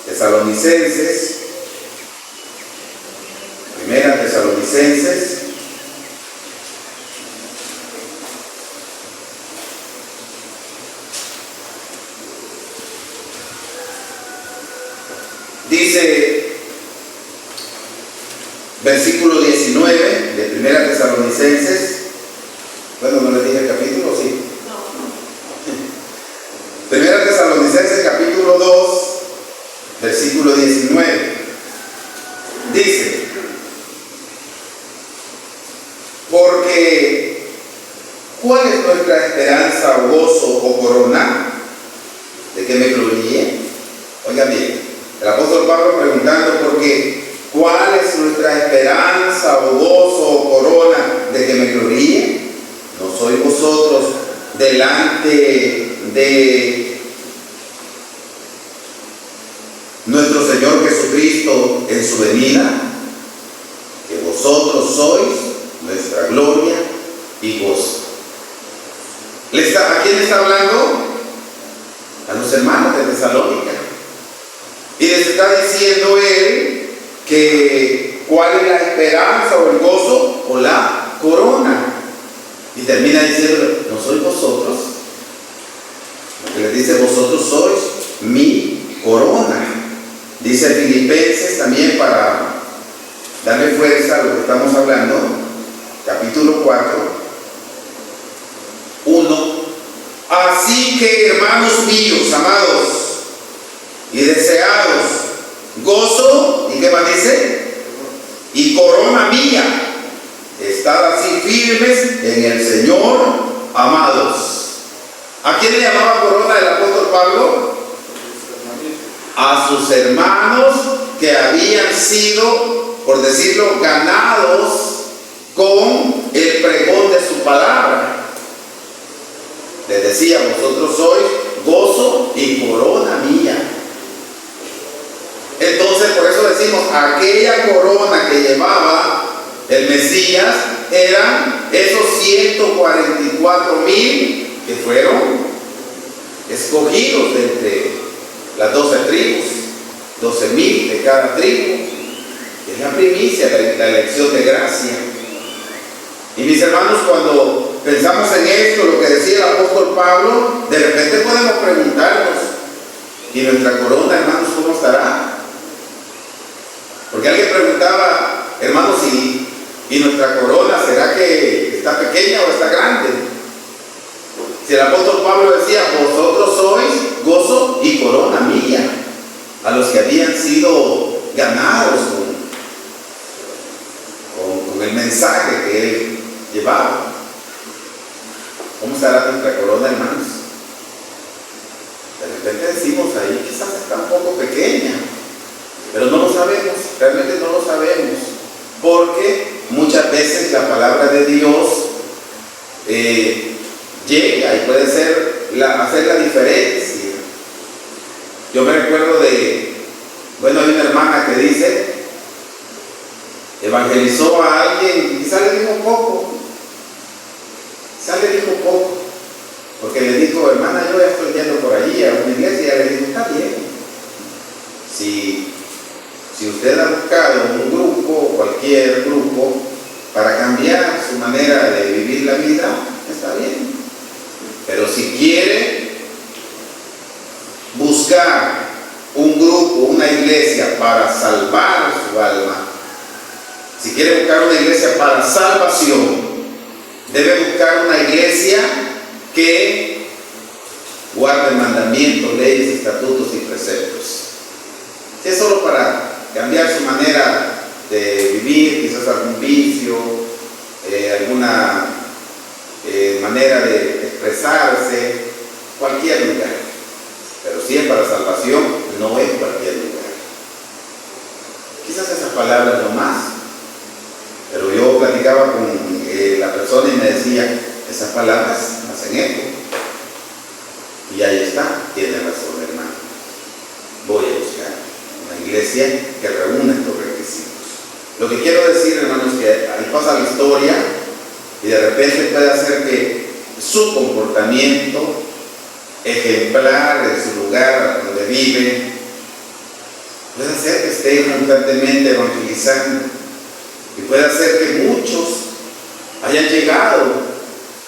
Tesalonicenses, primera Tesalonicenses, dice, versículo 19 de primera Tesalonicenses. Bueno, no les dije el capítulo, sí. Primera Tesalonicenses, capítulo 2, versículo 19. Dice, porque ¿cuál es nuestra esperanza o gozo o corona? ¿De qué me gloríe? Oigan bien, el apóstol Pablo preguntando porque ¿cuál es nuestra esperanza o gozo o corona de que me gloríe? ¿No sois vosotros delante de nuestro Señor Jesucristo en su venida? Que vosotros sois nuestra gloria y gozo. ¿A quién le está hablando? A los hermanos de Tesalónica. Y les está diciendo él que cuál es la esperanza o el gozo o la corona. Y termina diciendo, ¿no sois vosotros? Porque les dice, vosotros sois mi corona. Dice Filipenses también para hermanos míos, amados y deseados, gozo, ¿y qué más dice? Y corona mía, estad así firmes en el Señor, amados. ¿A quién le llamaba corona el apóstol Pablo? A sus hermanos que habían sido, por decirlo, ganados con el pregón de su palabra. Les decía, vosotros sois gozo y corona mía. Entonces, por eso decimos, aquella corona que llevaba el Mesías eran esos 144,000 que fueron escogidos de entre las 12 tribus, 12,000 de cada tribu. Es la primicia, la elección de gracia. Y mis hermanos, cuando pensamos en esto, lo que decía el apóstol Pablo, de repente podemos preguntarnos, ¿y nuestra corona, hermanos, cómo estará? Porque alguien preguntaba, hermanos, ¿y nuestra corona será que está pequeña o está grande? Si el apóstol Pablo decía, vosotros sois gozo y corona mía, a los que habían sido ganados con el mensaje que él llevaba. ¿Cómo estará nuestra corona, hermanos? De repente decimos ahí, quizás está un poco pequeña, pero no lo sabemos, realmente no lo sabemos, porque muchas veces la palabra de Dios llega y puede hacer la diferencia. Yo me recuerdo hay una hermana que dice, evangelizó a alguien y quizás le dijo poco, porque le dijo, hermana, yo ya estoy yendo por allí a una iglesia, y ella le dijo, está bien. Si usted ha buscado un grupo, cualquier grupo, para cambiar su manera de vivir la vida, está bien. Pero si quiere buscar un grupo, una iglesia para salvar su alma, si quiere buscar una iglesia para salvación, debe buscar una iglesia que guarde mandamientos, leyes, estatutos y preceptos. Si es solo para cambiar su manera de vivir, quizás algún vicio, alguna manera de expresarse, cualquier lugar. Pero si es para salvación, no es cualquier lugar. Quizás esas palabras no más, pero yo platicaba con la persona y me decía, esas palabras hacen eco. Y ahí está, tiene razón, hermano. Voy a buscar una iglesia que reúna estos requisitos. Lo que quiero decir, hermanos, que ahí pasa la historia y de repente puede hacer que su comportamiento ejemplar en su lugar donde vive puede hacer que esté constantemente evangelizando y puede hacer que muchos hayan llegado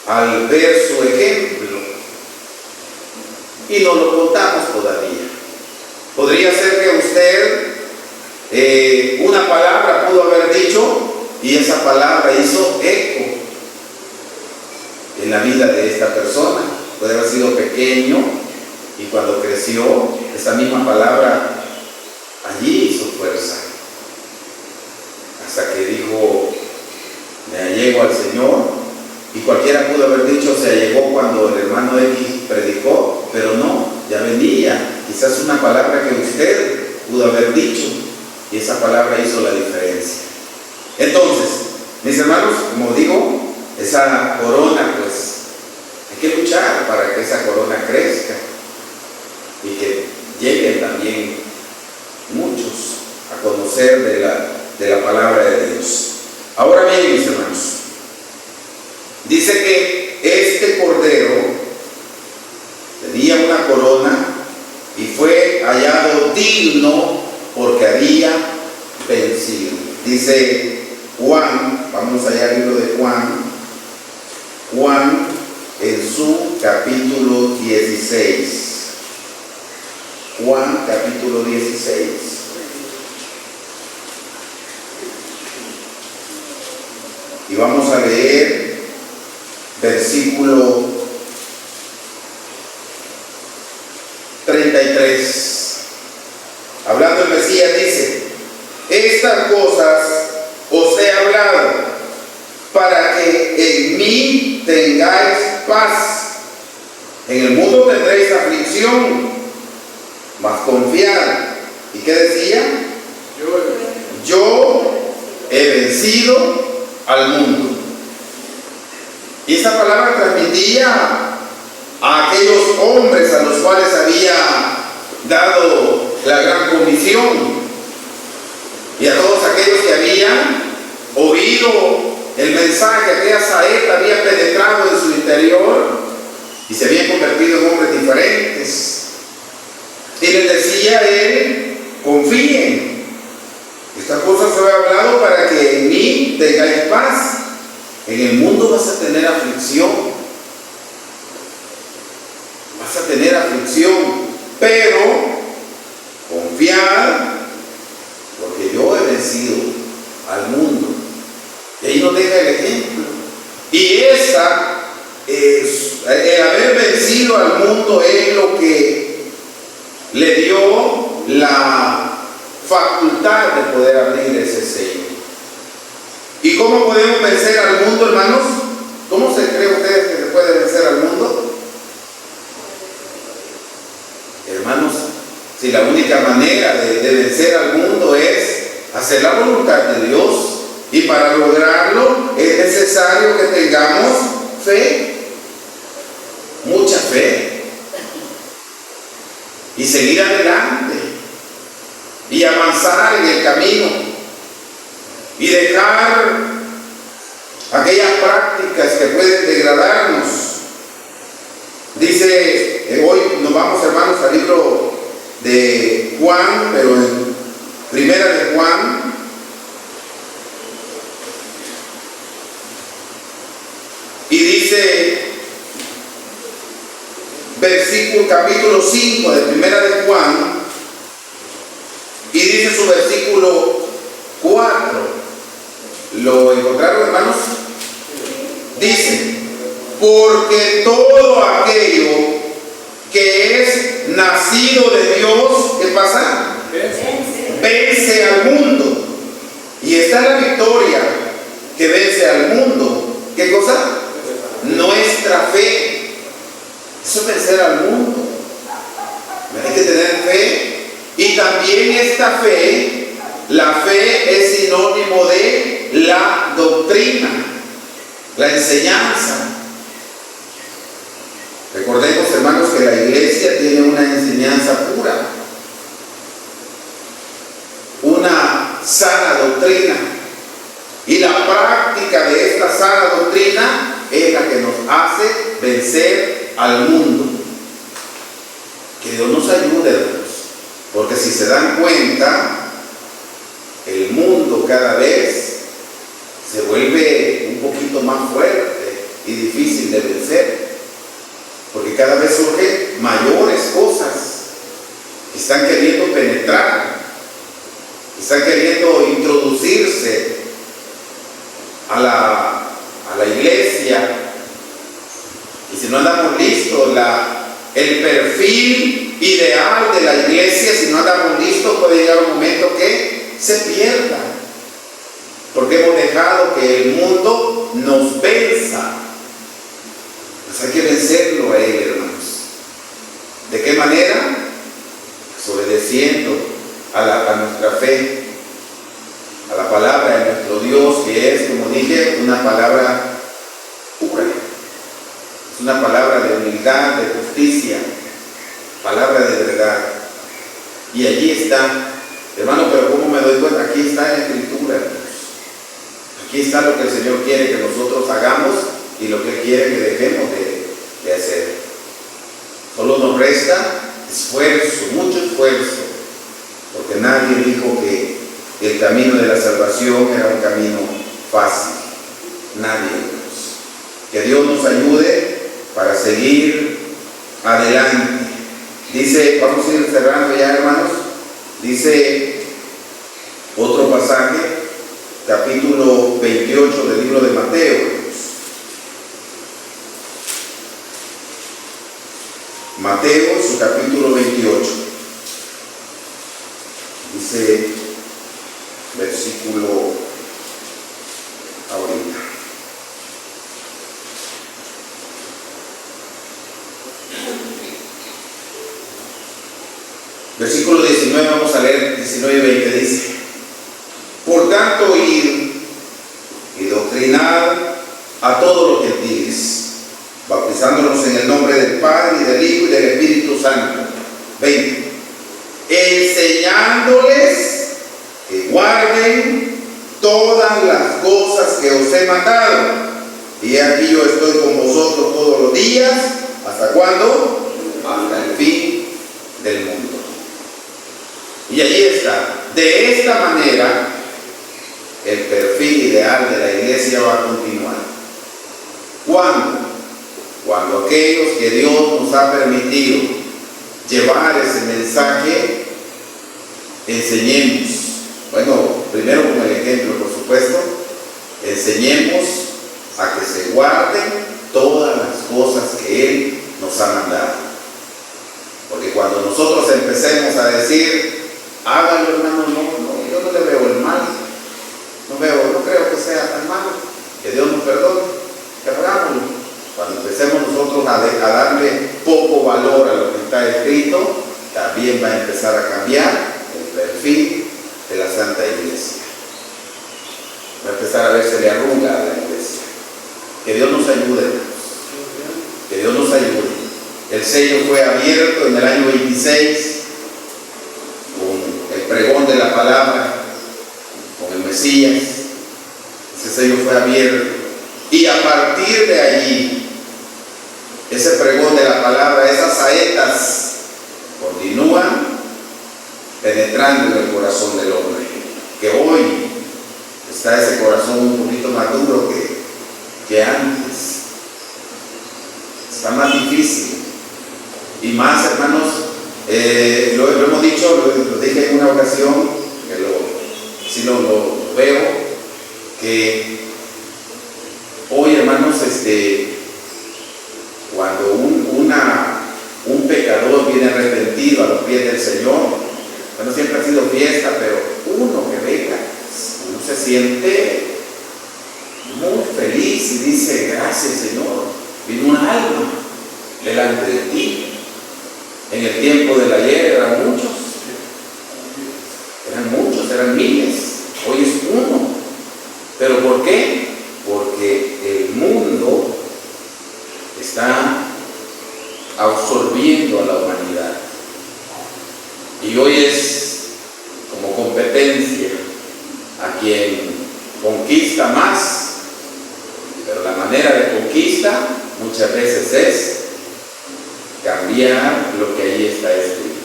al ver su ejemplo y no lo contamos todavía. Podría ser que usted una palabra pudo haber dicho y esa palabra hizo eco en la vida de esta persona. Puede haber sido pequeño y cuando creció, esa misma palabra allí hizo fuerza. Hasta que dijo, me allego al Señor. Y cualquiera pudo haber dicho, se allegó cuando el hermano X predicó, pero no, ya venía. Quizás una palabra que usted pudo haber dicho y esa palabra hizo la diferencia. Entonces, mis hermanos, como digo, esa corona, pues, hay que luchar para que esa corona crezca y que lleguen también muchos a conocer de la palabra de Dios. Ahora bien, mis hermanos, dice que este cordero tenía una corona y fue hallado digno porque había vencido. Dice Juan, vamos allá al libro de Juan en su capítulo 16. Juan capítulo 16. Y vamos a leer versículo paz. En el mundo tendréis aflicción, mas confiad. ¿Y qué decía? Yo he vencido al mundo. Y esa palabra transmitía a aquellos hombres a los cuales había dado la gran comisión, y a todos aquellos que habían oído el mensaje, aquella saeta había penetrado en su interior y se habían convertido en hombres diferentes. Y les decía él: confíen, estas cosas os he hablado para que en mí tengáis paz. En el mundo vas a tener aflicción, vas a tener aflicción, pero confiad, porque yo he vencido al mundo. Y ahí nos deja el ejemplo. Y el haber vencido al mundo es lo que le dio la facultad de poder abrir ese sello. ¿Y cómo podemos vencer al mundo, hermanos? ¿Cómo se cree ustedes que se puede vencer al mundo? Hermanos, si la única manera de vencer al mundo es hacer la voluntad de Dios, y para lograrlo es necesario que tengamos fe, mucha fe, y seguir adelante y avanzar en el camino y dejar aquellas prácticas que pueden degradarnos. Dice, hoy nos vamos, hermanos, al libro de Juan, pero en Primera de Juan, y dice, capítulo 5 de Primera de Juan, y dice su versículo 4. ¿Lo encontraron, hermanos? Dice: porque todo aquello que es nacido de Dios, ¿qué pasa? Vence al mundo. Y está la victoria que vence al mundo. ¿Qué cosa? Nuestra fe. Eso es vencer al mundo. Hay que tener fe. Y también esta fe, la fe es sinónimo de la doctrina, la enseñanza. Recordemos, hermanos, que la iglesia tiene una enseñanza pura, una sana doctrina, y la práctica de esta sana doctrina es la que nos hace vencer al mundo. Que Dios nos ayude, hermanos, porque si se dan cuenta, el mundo cada vez se vuelve un poquito más fuerte y difícil de vencer, porque cada vez surgen mayores cosas que están queriendo penetrar, que están queriendo introducirse a la iglesia. Y si no andamos listos, el perfil ideal de la iglesia, si no andamos listos, puede llegar un momento que se pierda, porque hemos dejado que el mundo nos venza. Pues hay que vencerlo a él, hermanos. ¿De qué manera? Pues obedeciendo a nuestra fe, a la palabra de nuestro Dios, que es, como dije, una palabra pura, es una palabra de humildad, de justicia, palabra de verdad. Y allí está, hermano. Pero ¿cómo me doy cuenta? Aquí está en la Escritura, hermanos. Aquí está lo que el Señor quiere que nosotros hagamos y lo que Él quiere que dejemos de hacer. Solo nos resta esfuerzo, mucho esfuerzo, porque nadie dijo que el camino de la salvación era un camino fácil. Nadie, hermanos. Que Dios nos ayude para seguir adelante. Dice, vamos a ir cerrando ya, hermanos. Dice otro pasaje, capítulo 28 del libro de Mateo. Mateo, su capítulo 28. Dice, versículo ahorita. Versículo 19, vamos a leer 19 y 20, dice: por tanto, id y doctrinad a todos los gentiles, bautizándolos en el nombre del Padre, y del Hijo, y del Espíritu Santo. 20. Enseñándoles que guarden todas las cosas que os he mandado. Y aquí yo estoy con vosotros todos los días. ¿Hasta cuándo? Hasta el fin del mundo. Y allí está. De esta manera, el perfil ideal de la iglesia va a continuar. ¿Cuándo? Cuando aquellos que Dios nos ha permitido llevar ese mensaje, enseñemos. Bueno, primero con el ejemplo, por supuesto, enseñemos a que se guarden todas las cosas que Él nos ha mandado. Porque cuando nosotros empecemos a decir, hágalo, hermano, no, yo no le veo el mal, no creo que sea tan malo, que Dios nos perdone, que hagámoslo. Cuando empecemos nosotros a darle poco valor a lo que está escrito, también va a empezar a cambiar el perfil de la Santa Iglesia. Va a empezar a versele arruga a la iglesia. Que Dios nos ayude, hermanos. Que Dios nos ayude. El sello fue abierto en el año 26 con el pregón de la palabra, con el Mesías. Ese sello fue abierto. Y a partir de allí, ese pregón de la palabra, esas saetas continúan penetrando en el corazón del hombre. Que hoy está ese corazón un poquito más duro que antes. Está más difícil. Y más, hermanos, lo hemos dicho, lo dije en una ocasión, que sí lo veo, que hoy, hermanos, cuando un pecador viene arrepentido a los pies del Señor, bueno, siempre ha sido fiesta, pero uno que venga, uno se siente muy feliz y dice: gracias, Señor, vino un alma delante de ti. En el tiempo del ayer eran muchos, eran miles, hoy es uno. ¿Pero por qué? Porque el mundo está absorbiendo a la humanidad. Y hoy es como competencia a quien conquista más, pero la manera de conquista muchas veces es cambiar lo que ahí está escrito.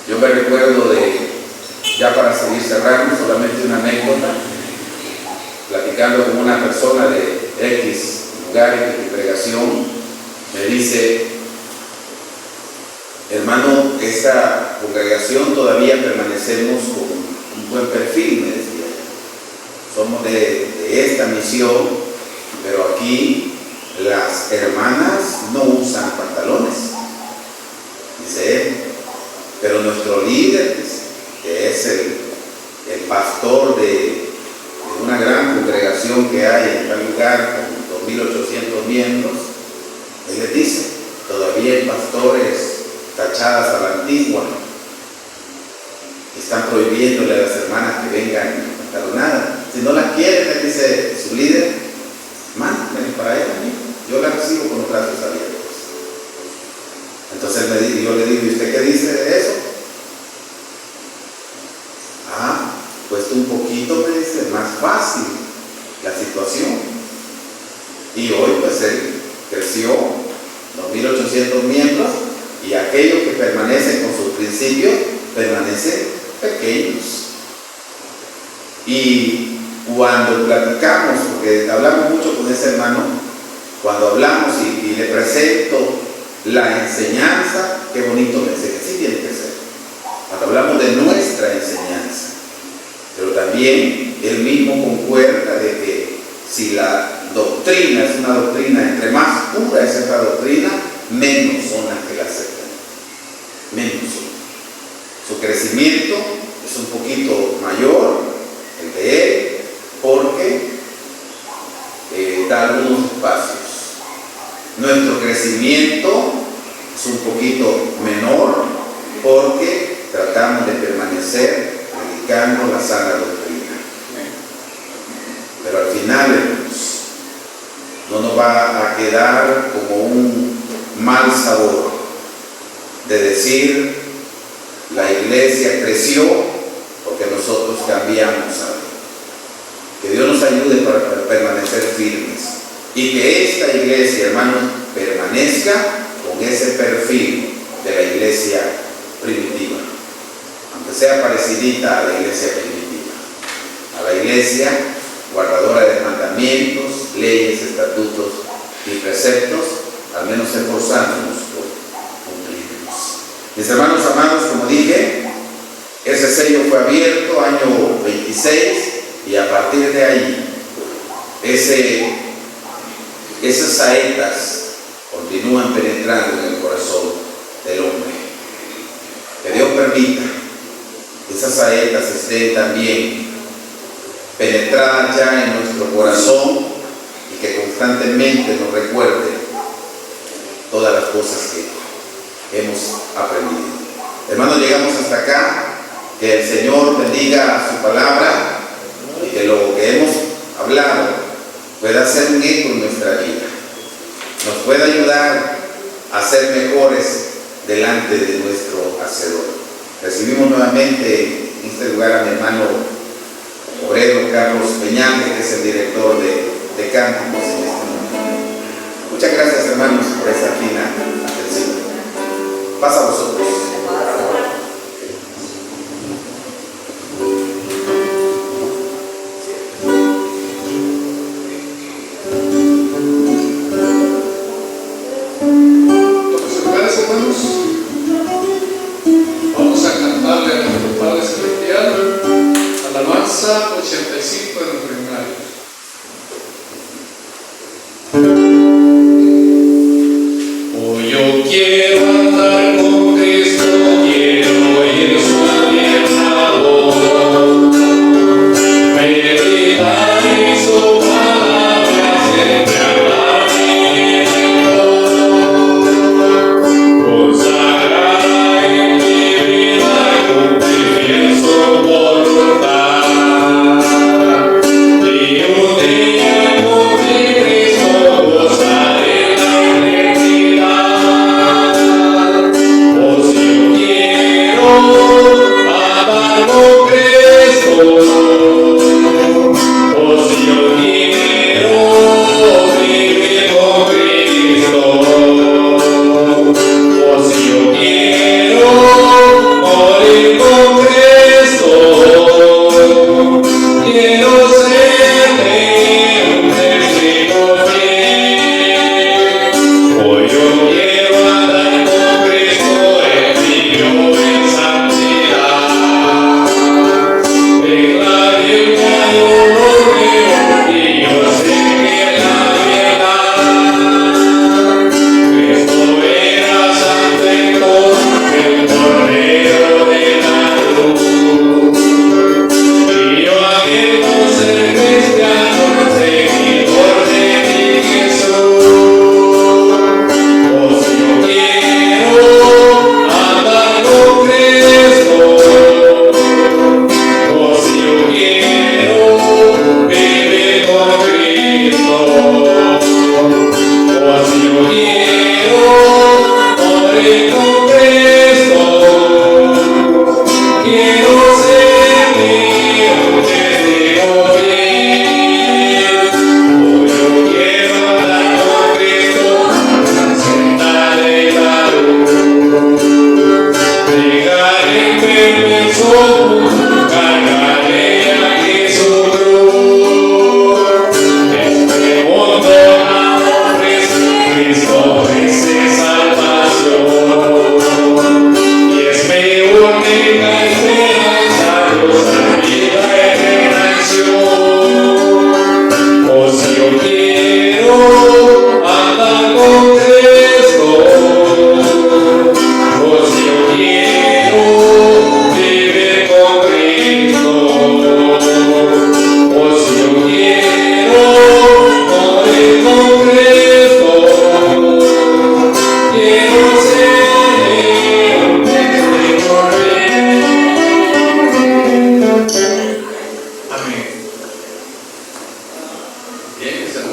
Yo me recuerdo ya para seguir cerrando, solamente una anécdota, platicando con una persona de X lugar de congregación, me dice: hermano, esta congregación todavía permanecemos con un buen perfil, me decía. Somos de esta misión, pero aquí las hermanas no usan pantalones, dice él. Pero nuestro líder, que es el pastor de una gran congregación que hay en tal lugar con 2.800 miembros, él les dice: todavía hay pastores tachadas a la antigua, están prohibiéndole a las hermanas que vengan pantalonadas. Si no las quieren, les dice su líder: mándenme para ella, yo la recibo con los brazos abiertos. Entonces yo le digo: ¿y usted qué dice de eso? Cuesta un poquito, me dice, más fácil la situación. Y hoy pues él creció 2.800 miembros, y aquellos que permanecen con sus principios permanecen pequeños. Y cuando platicamos, porque hablamos mucho con ese hermano, cuando hablamos y le presento la enseñanza, qué bonito me dice que sí tiene que ser. Cuando hablamos de nuestra enseñanza, pero también él mismo concuerda de que si la doctrina es una doctrina, entre más pura es esta doctrina, menos son las que la aceptan. Menos son. Su crecimiento es un poquito mayor, el de él, porque da algunos espacios. Nuestro crecimiento es un poquito menor, porque tratamos de permanecer predicando la sana doctrina. Pero al final, hermanos, no nos va a quedar como un mal sabor de decir la iglesia creció porque nosotros cambiamos algo. Que Dios nos ayude para permanecer firmes y que esta iglesia, hermanos, permanezca con ese perfil de la iglesia primitiva, aunque sea parecidita a la iglesia primitiva, a la iglesia guardadora de mandamientos, leyes, estatutos y preceptos, al menos esforzándonos por cumplirlos. Mis hermanos amados, como dije, ese sello fue abierto año 26 y a partir de ahí esas saetas continúan penetrando en el corazón del hombre. Que Dios permita que esas saetas estén también penetradas ya en nuestro corazón y que constantemente nos recuerde todas las cosas que hemos aprendido. Hermanos, llegamos hasta acá. Que el Señor bendiga su palabra y que lo que hemos hablado pueda ser un eco en nuestra vida, nos pueda ayudar a ser mejores delante de nuestro Hacedor. Recibimos nuevamente en este lugar a mi hermano obrero Carlos Peñante, que es el director de cánticos en este momento. Muchas gracias, hermanos, por esta fina atención. Pasa a vosotros. Vamos a cantarle a nuestro Padre Celestial alabanza 85 de nuestro himnario. Hoy yo quiero andar con Cristo.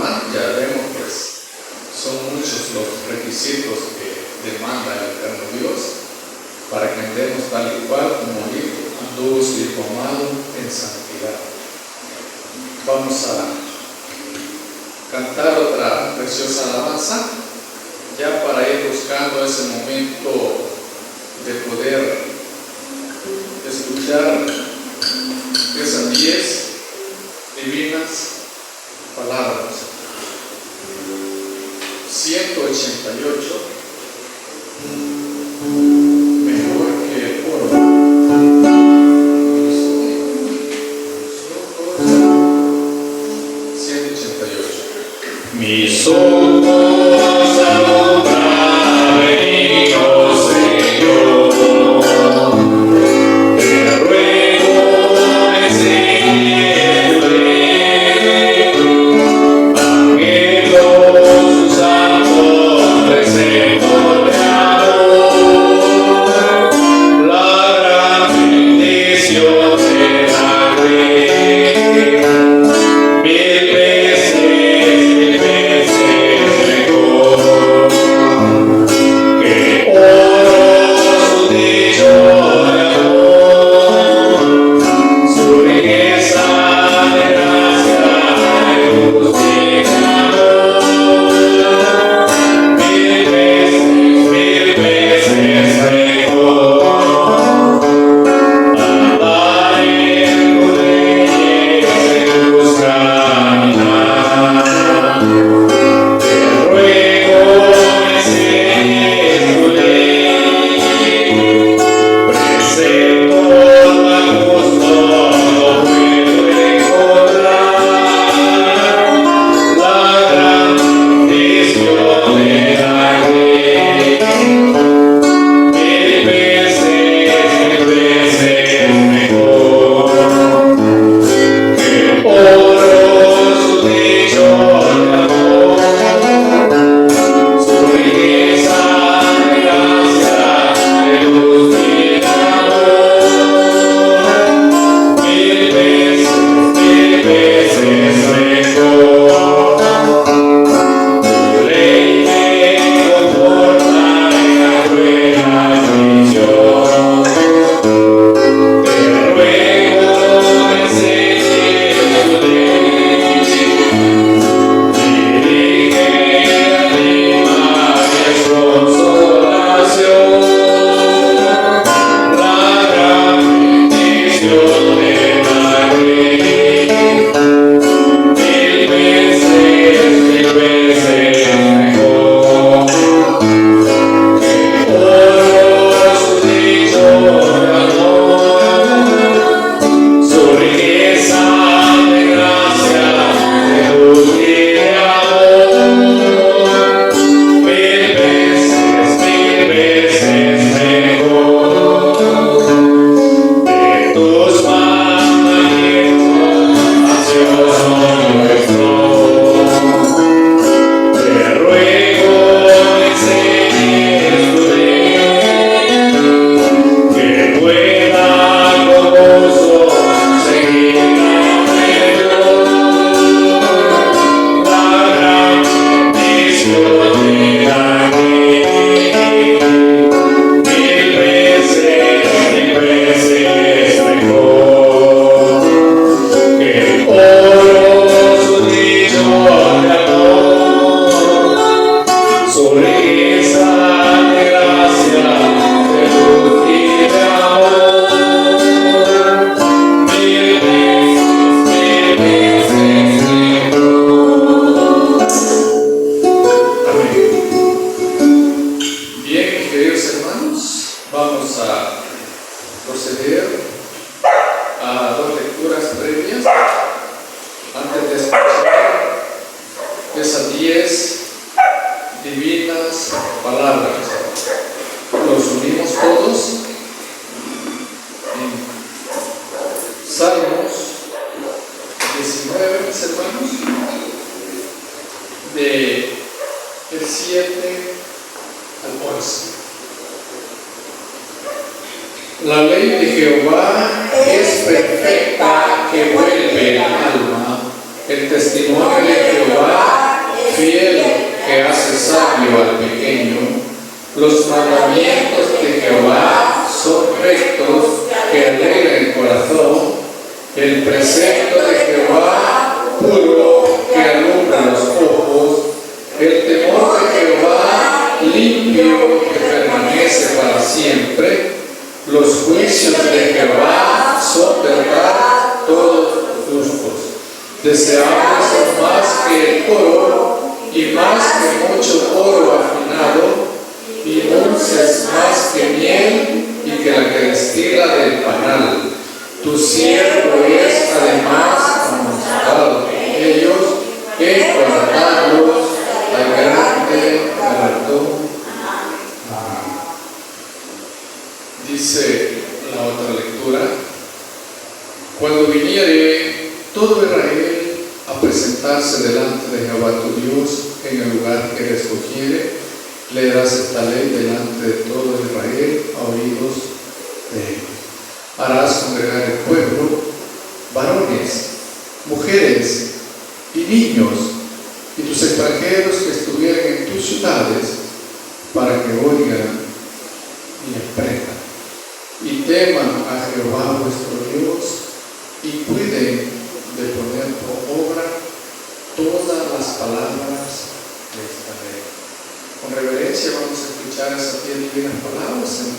¿verdad? Ya vemos, pues, son muchos los requisitos que demanda el eterno Dios para que andemos tal y cual como anduvo su Hijo amado en santidad. Vamos a cantar otra preciosa alabanza, ya para ir buscando ese momento de poder escuchar esas 10 divinas palabras. 188, mejor que el oro. 188. Mis ojos alumbran, bendito Señor, te ruego me enseñes anhelos sus santos preceptos de amor, la gran bendición de la ley. Mil veces mejor que oro su dicho de amor, su riqueza de gracia y justicia. Mil veces mejor andar en tu ley, en tus caminar. Te ruego me enseñes tu ley, preceptos más justos no puedo encontrar, la gran bendición de la ley. Mil veces mejor que oro su dicho de amor, su riqueza de gracia, de luz y de amor. Mil veces mejor. Tu ley me conforta en la buena visión. Te ruego me enseñes tu ley, dirige mi magia consolación, la gran bendición de la ley. Mil veces mejor que oro su dicho de amor, su riqueza de gracia, de luz y de amor. Mil veces mejor. De tus mandamientos ansioso nuestro, te ruego me enseñes tu ley, que pueda con gozo seguirla mejor, la gran bendición de la ley. Mil veces mejor que oro su dicho de amor, su riqueza de gracia, de luz y de amor. Mil veces mejor. Amén. Bien, mis queridos hermanos, vamos a proceder a 2 lecturas previas antes de escuchar esas 10 divinas palabras. Los unimos todos en Salmos 19, mis hermanos, de el 7 al 11. La ley de Jehová es perfecta, que vuelve el alma. el testimonio de Jehová, fiel, que hace sabio al pequeño. Los mandamientos de Jehová son rectos, que alegran el corazón. El precepto de Jehová, puro, que alumbra los ojos. El temor de Jehová, limpio, que permanece para siempre. Los juicios de Jehová son verdad, todos justos. Deseables son más que el oro, y más que mucho oro afinado, y dulces más que miel, y que la que destila del panal. Tu siervo es además amonestado en ellos, que guardarlos al grande galardón. Dice la otra lectura: cuando viniere todo Israel a presentarse delante de Jehová tu Dios en el lugar que él escogiere, leerás esta ley delante de todo Israel a oídos de ellos. Harás congregar el pueblo, varones, mujeres y niños, y tus extranjeros que estuvieren en tus ciudades, para que oigan y aprendan, y teman a Jehová vuestro Dios, y cuiden de poner por obra todas las palabras de esta ley. Con reverencia vamos a escuchar esas 10 divinas palabras en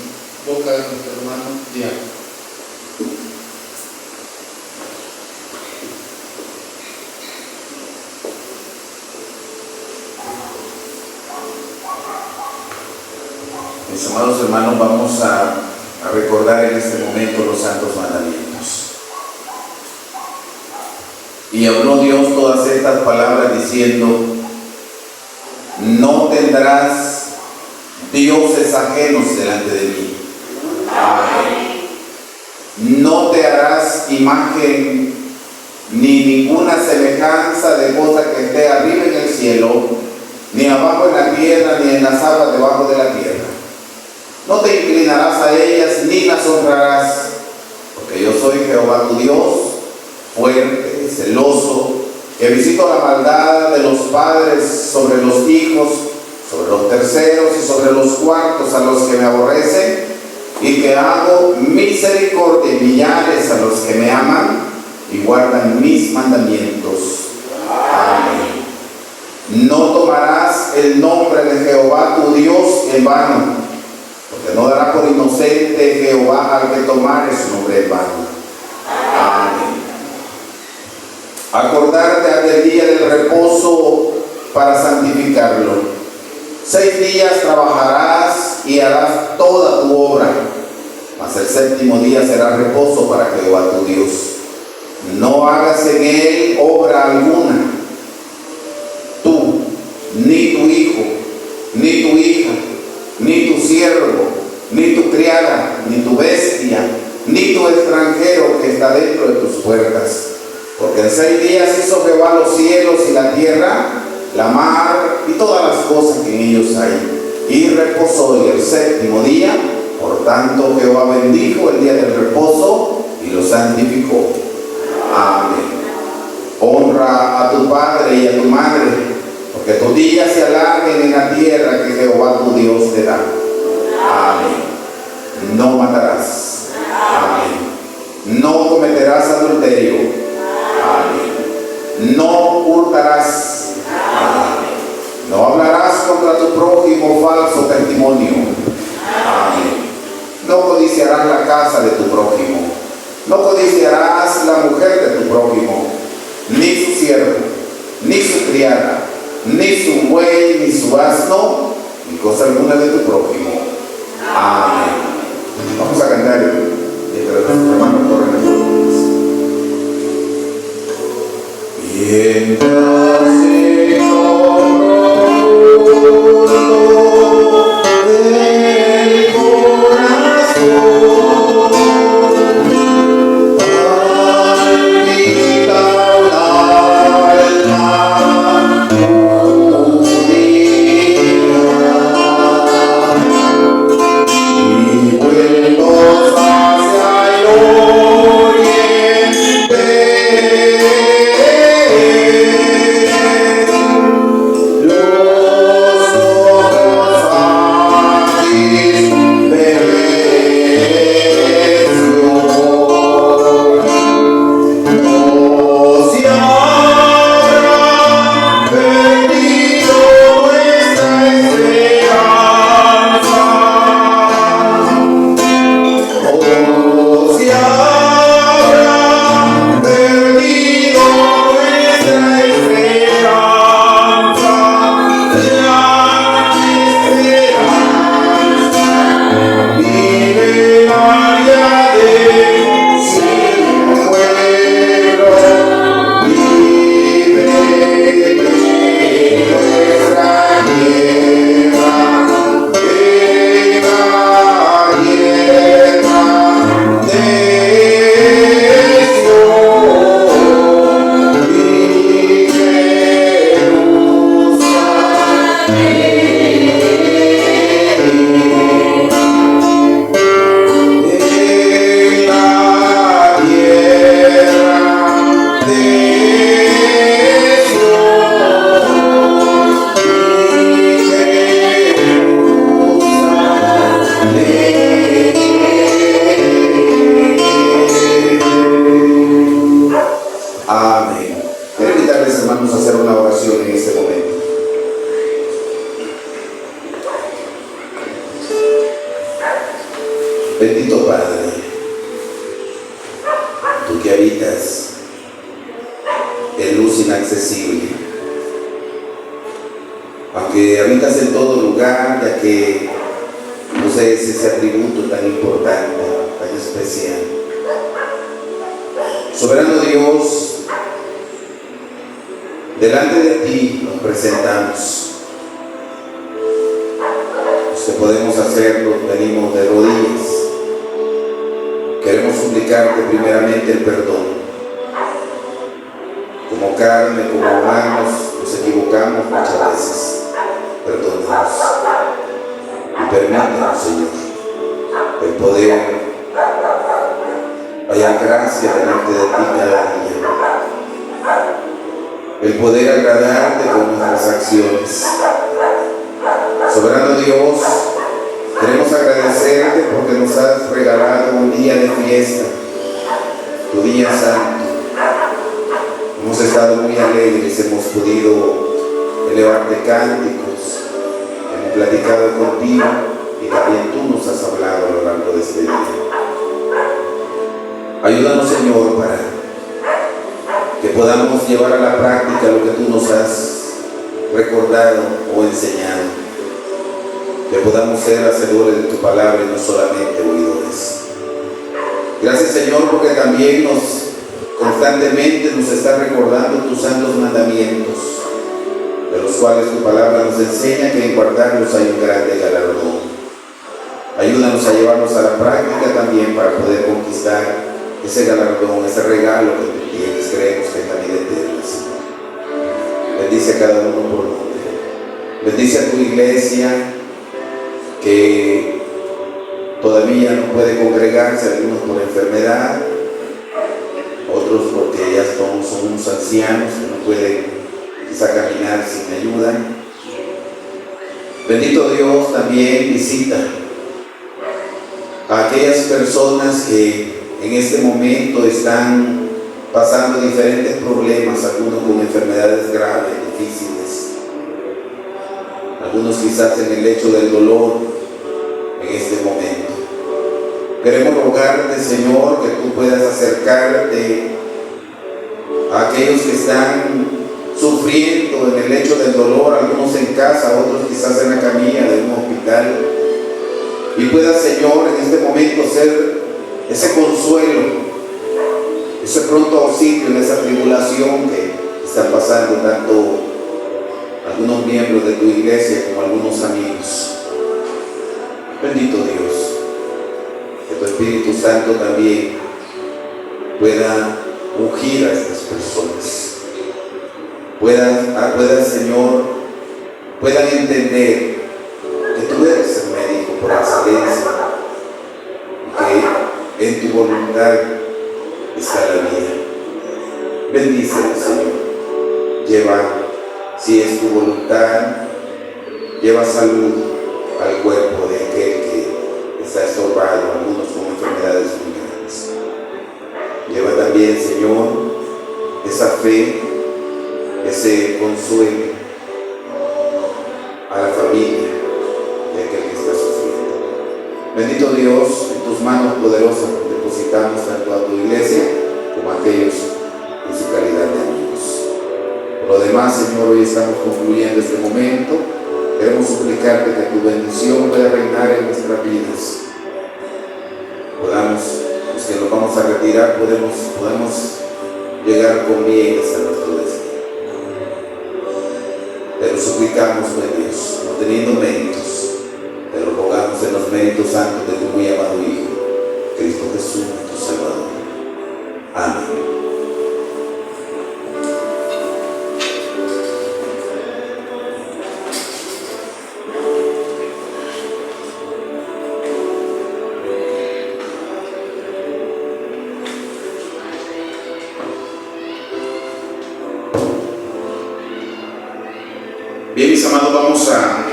boca de nuestro hermano diácono. Mis amados hermanos, vamos a recordar en este momento los santos mandamientos. Y habló Dios todas estas palabras diciendo: no tendrás dioses ajenos delante de mí. Amén. No te harás imagen ni ninguna semejanza de cosa que esté arriba en el cielo, ni abajo en la tierra, ni en las aguas debajo de la tierra. No te inclinarás a ellas ni las honrarás, porque yo soy Jehová tu Dios, fuerte, celoso, que visito la maldad de los padres sobre los hijos, sobre los terceros y sobre los cuartos a los que me aborrecen, y que hago misericordia y millares a los que me aman y guardan mis mandamientos. Amén. No tomarás el nombre de Jehová tu Dios en vano, porque no dará por inocente Jehová al que tomare su nombre en vano. Amén. Acordarte aquel día del reposo para santificarlo. 6 días trabajarás y harás toda tu obra, mas el 7º día será reposo para Jehová tu Dios. No hagas en él obra alguna, tú, ni tu hijo, ni tu hija, ni tu siervo, ni tu criada, ni tu bestia, ni tu extranjero que está dentro de tus puertas. Porque en 6 días hizo Jehová los cielos y la tierra, la mar y todas las cosas que en ellos hay, y reposó en el 7º día. Por tanto Jehová bendijo el día del reposo y lo santificó. Amén. Honra a tu padre y a tu madre, porque tus días se alarguen en la tierra que Jehová tu Dios te da. Amén. No matarás. Amén. No cometerás adulterio. Amén. No hurtarás. Amén. No hablarás contra tu prójimo falso testimonio. Amén. No codiciarás la casa de tu prójimo. No codiciarás la mujer de tu prójimo, ni su siervo, ni su criada, ni su buey, ni su asno, ni cosa alguna de tu prójimo. Amén. Vamos a cantar mientras nuestros hermanos corren el prójimo. Mientras hacia el oriente. oración en este momento. Bendito Padre, tú que habitas en luz inaccesible, aunque habitas en todo lugar, ya que posees ese atributo tan importante, tan especial. Soberano Dios, delante de ti nos presentamos. Los que podemos hacerlo, venimos de rodillas. Queremos suplicarte primeramente el perdón. Como carne, como humanos, nos equivocamos muchas veces. Perdónanos. Y permítanos, Señor, el poder hallar gracia delante de ti cada día. El poder agradarte con nuestras acciones. Soberano Dios, queremos agradecerte porque nos has regalado un día de fiesta, tu día santo. Hemos estado muy alegres, hemos podido elevarte cánticos, hemos platicado contigo y también tú nos has hablado a lo largo de este día. Ayúdanos, Señor, para que podamos llevar a la práctica lo que tú nos has recordado o enseñado. Que podamos ser hacedores de tu palabra y no solamente oidores. Gracias, Señor, porque también constantemente nos está recordando tus santos mandamientos, de los cuales tu palabra nos enseña que en guardarlos hay un grande galardón. Ayúdanos a llevarnos a la práctica también para poder conquistar ese galardón, ese regalo que tú tienes. Creemos que es la vida eterna, Señor. Bendice a cada uno por nombre. Bendice a tu iglesia, que todavía no puede congregarse, algunos por enfermedad, otros porque ya son unos ancianos que no pueden quizá caminar sin ayuda. Bendito Dios, también visita a aquellas personas que en este momento están pasando diferentes problemas, algunos con enfermedades graves, difíciles, algunos quizás en el lecho del dolor en este momento. Queremos rogarte, Señor, que tú puedas acercarte a aquellos que están sufriendo en el lecho del dolor, algunos en casa, otros quizás en la camilla de un hospital, y puedas, Señor, en este momento ser ese consuelo, ese pronto auxilio en esa tribulación que están pasando tanto algunos miembros de tu iglesia como algunos amigos. Bendito Dios, que tu Espíritu Santo también pueda ungir a estas personas, puedan, Señor, puedan entender que tú eres el médico por excelencia y que en tu voluntad está la vida. Bendícelo, Señor. Lleva, si es tu voluntad, lleva salud al cuerpo de aquel que está estorbado, algunos con enfermedades muy grandes. Lleva también, Señor, esa fe, ese consuelo a la familia de aquel que está sufriendo. Bendito Dios, en tus manos poderosas depositamos tanto a tu iglesia como a aquellos en su calidad de amigos. Por lo demás, Señor, hoy estamos concluyendo este momento. Queremos suplicarte que tu bendición pueda reinar en nuestras vidas. Podamos, los que nos vamos a retirar, podemos llegar con bien hasta nuestro destino. Te lo suplicamos, oh Dios, no teniendo méritos, te lo rogamos en los méritos santos de tu muy amado Hijo, Cristo Jesús, tu Salvador. Amén. Bien, mis amados, vamos a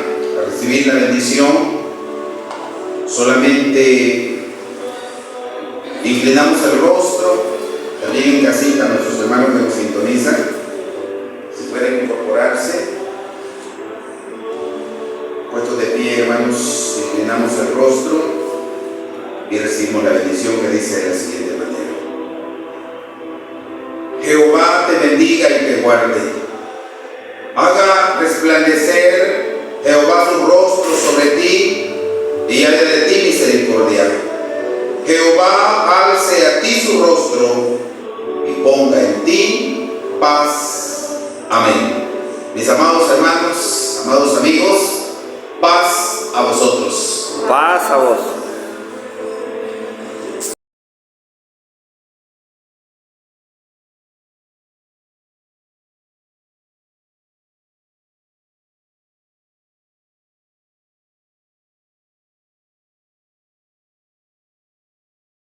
recibir la bendición. Solamente inclinamos el rostro. También en casita, nuestros hermanos que nos sintonizan, si pueden incorporarse. oramos, inclinamos el rostro y recibimos la bendición que dice de la siguiente manera. Jehová te bendiga y te guarde. Haga resplandecer Jehová su rostro sobre ti y haya de ti misericordia. Jehová alce a ti su rostro y ponga en ti paz. Amén. Mis amados hermanos, amados amigos, paz a vosotros. Paz a vos.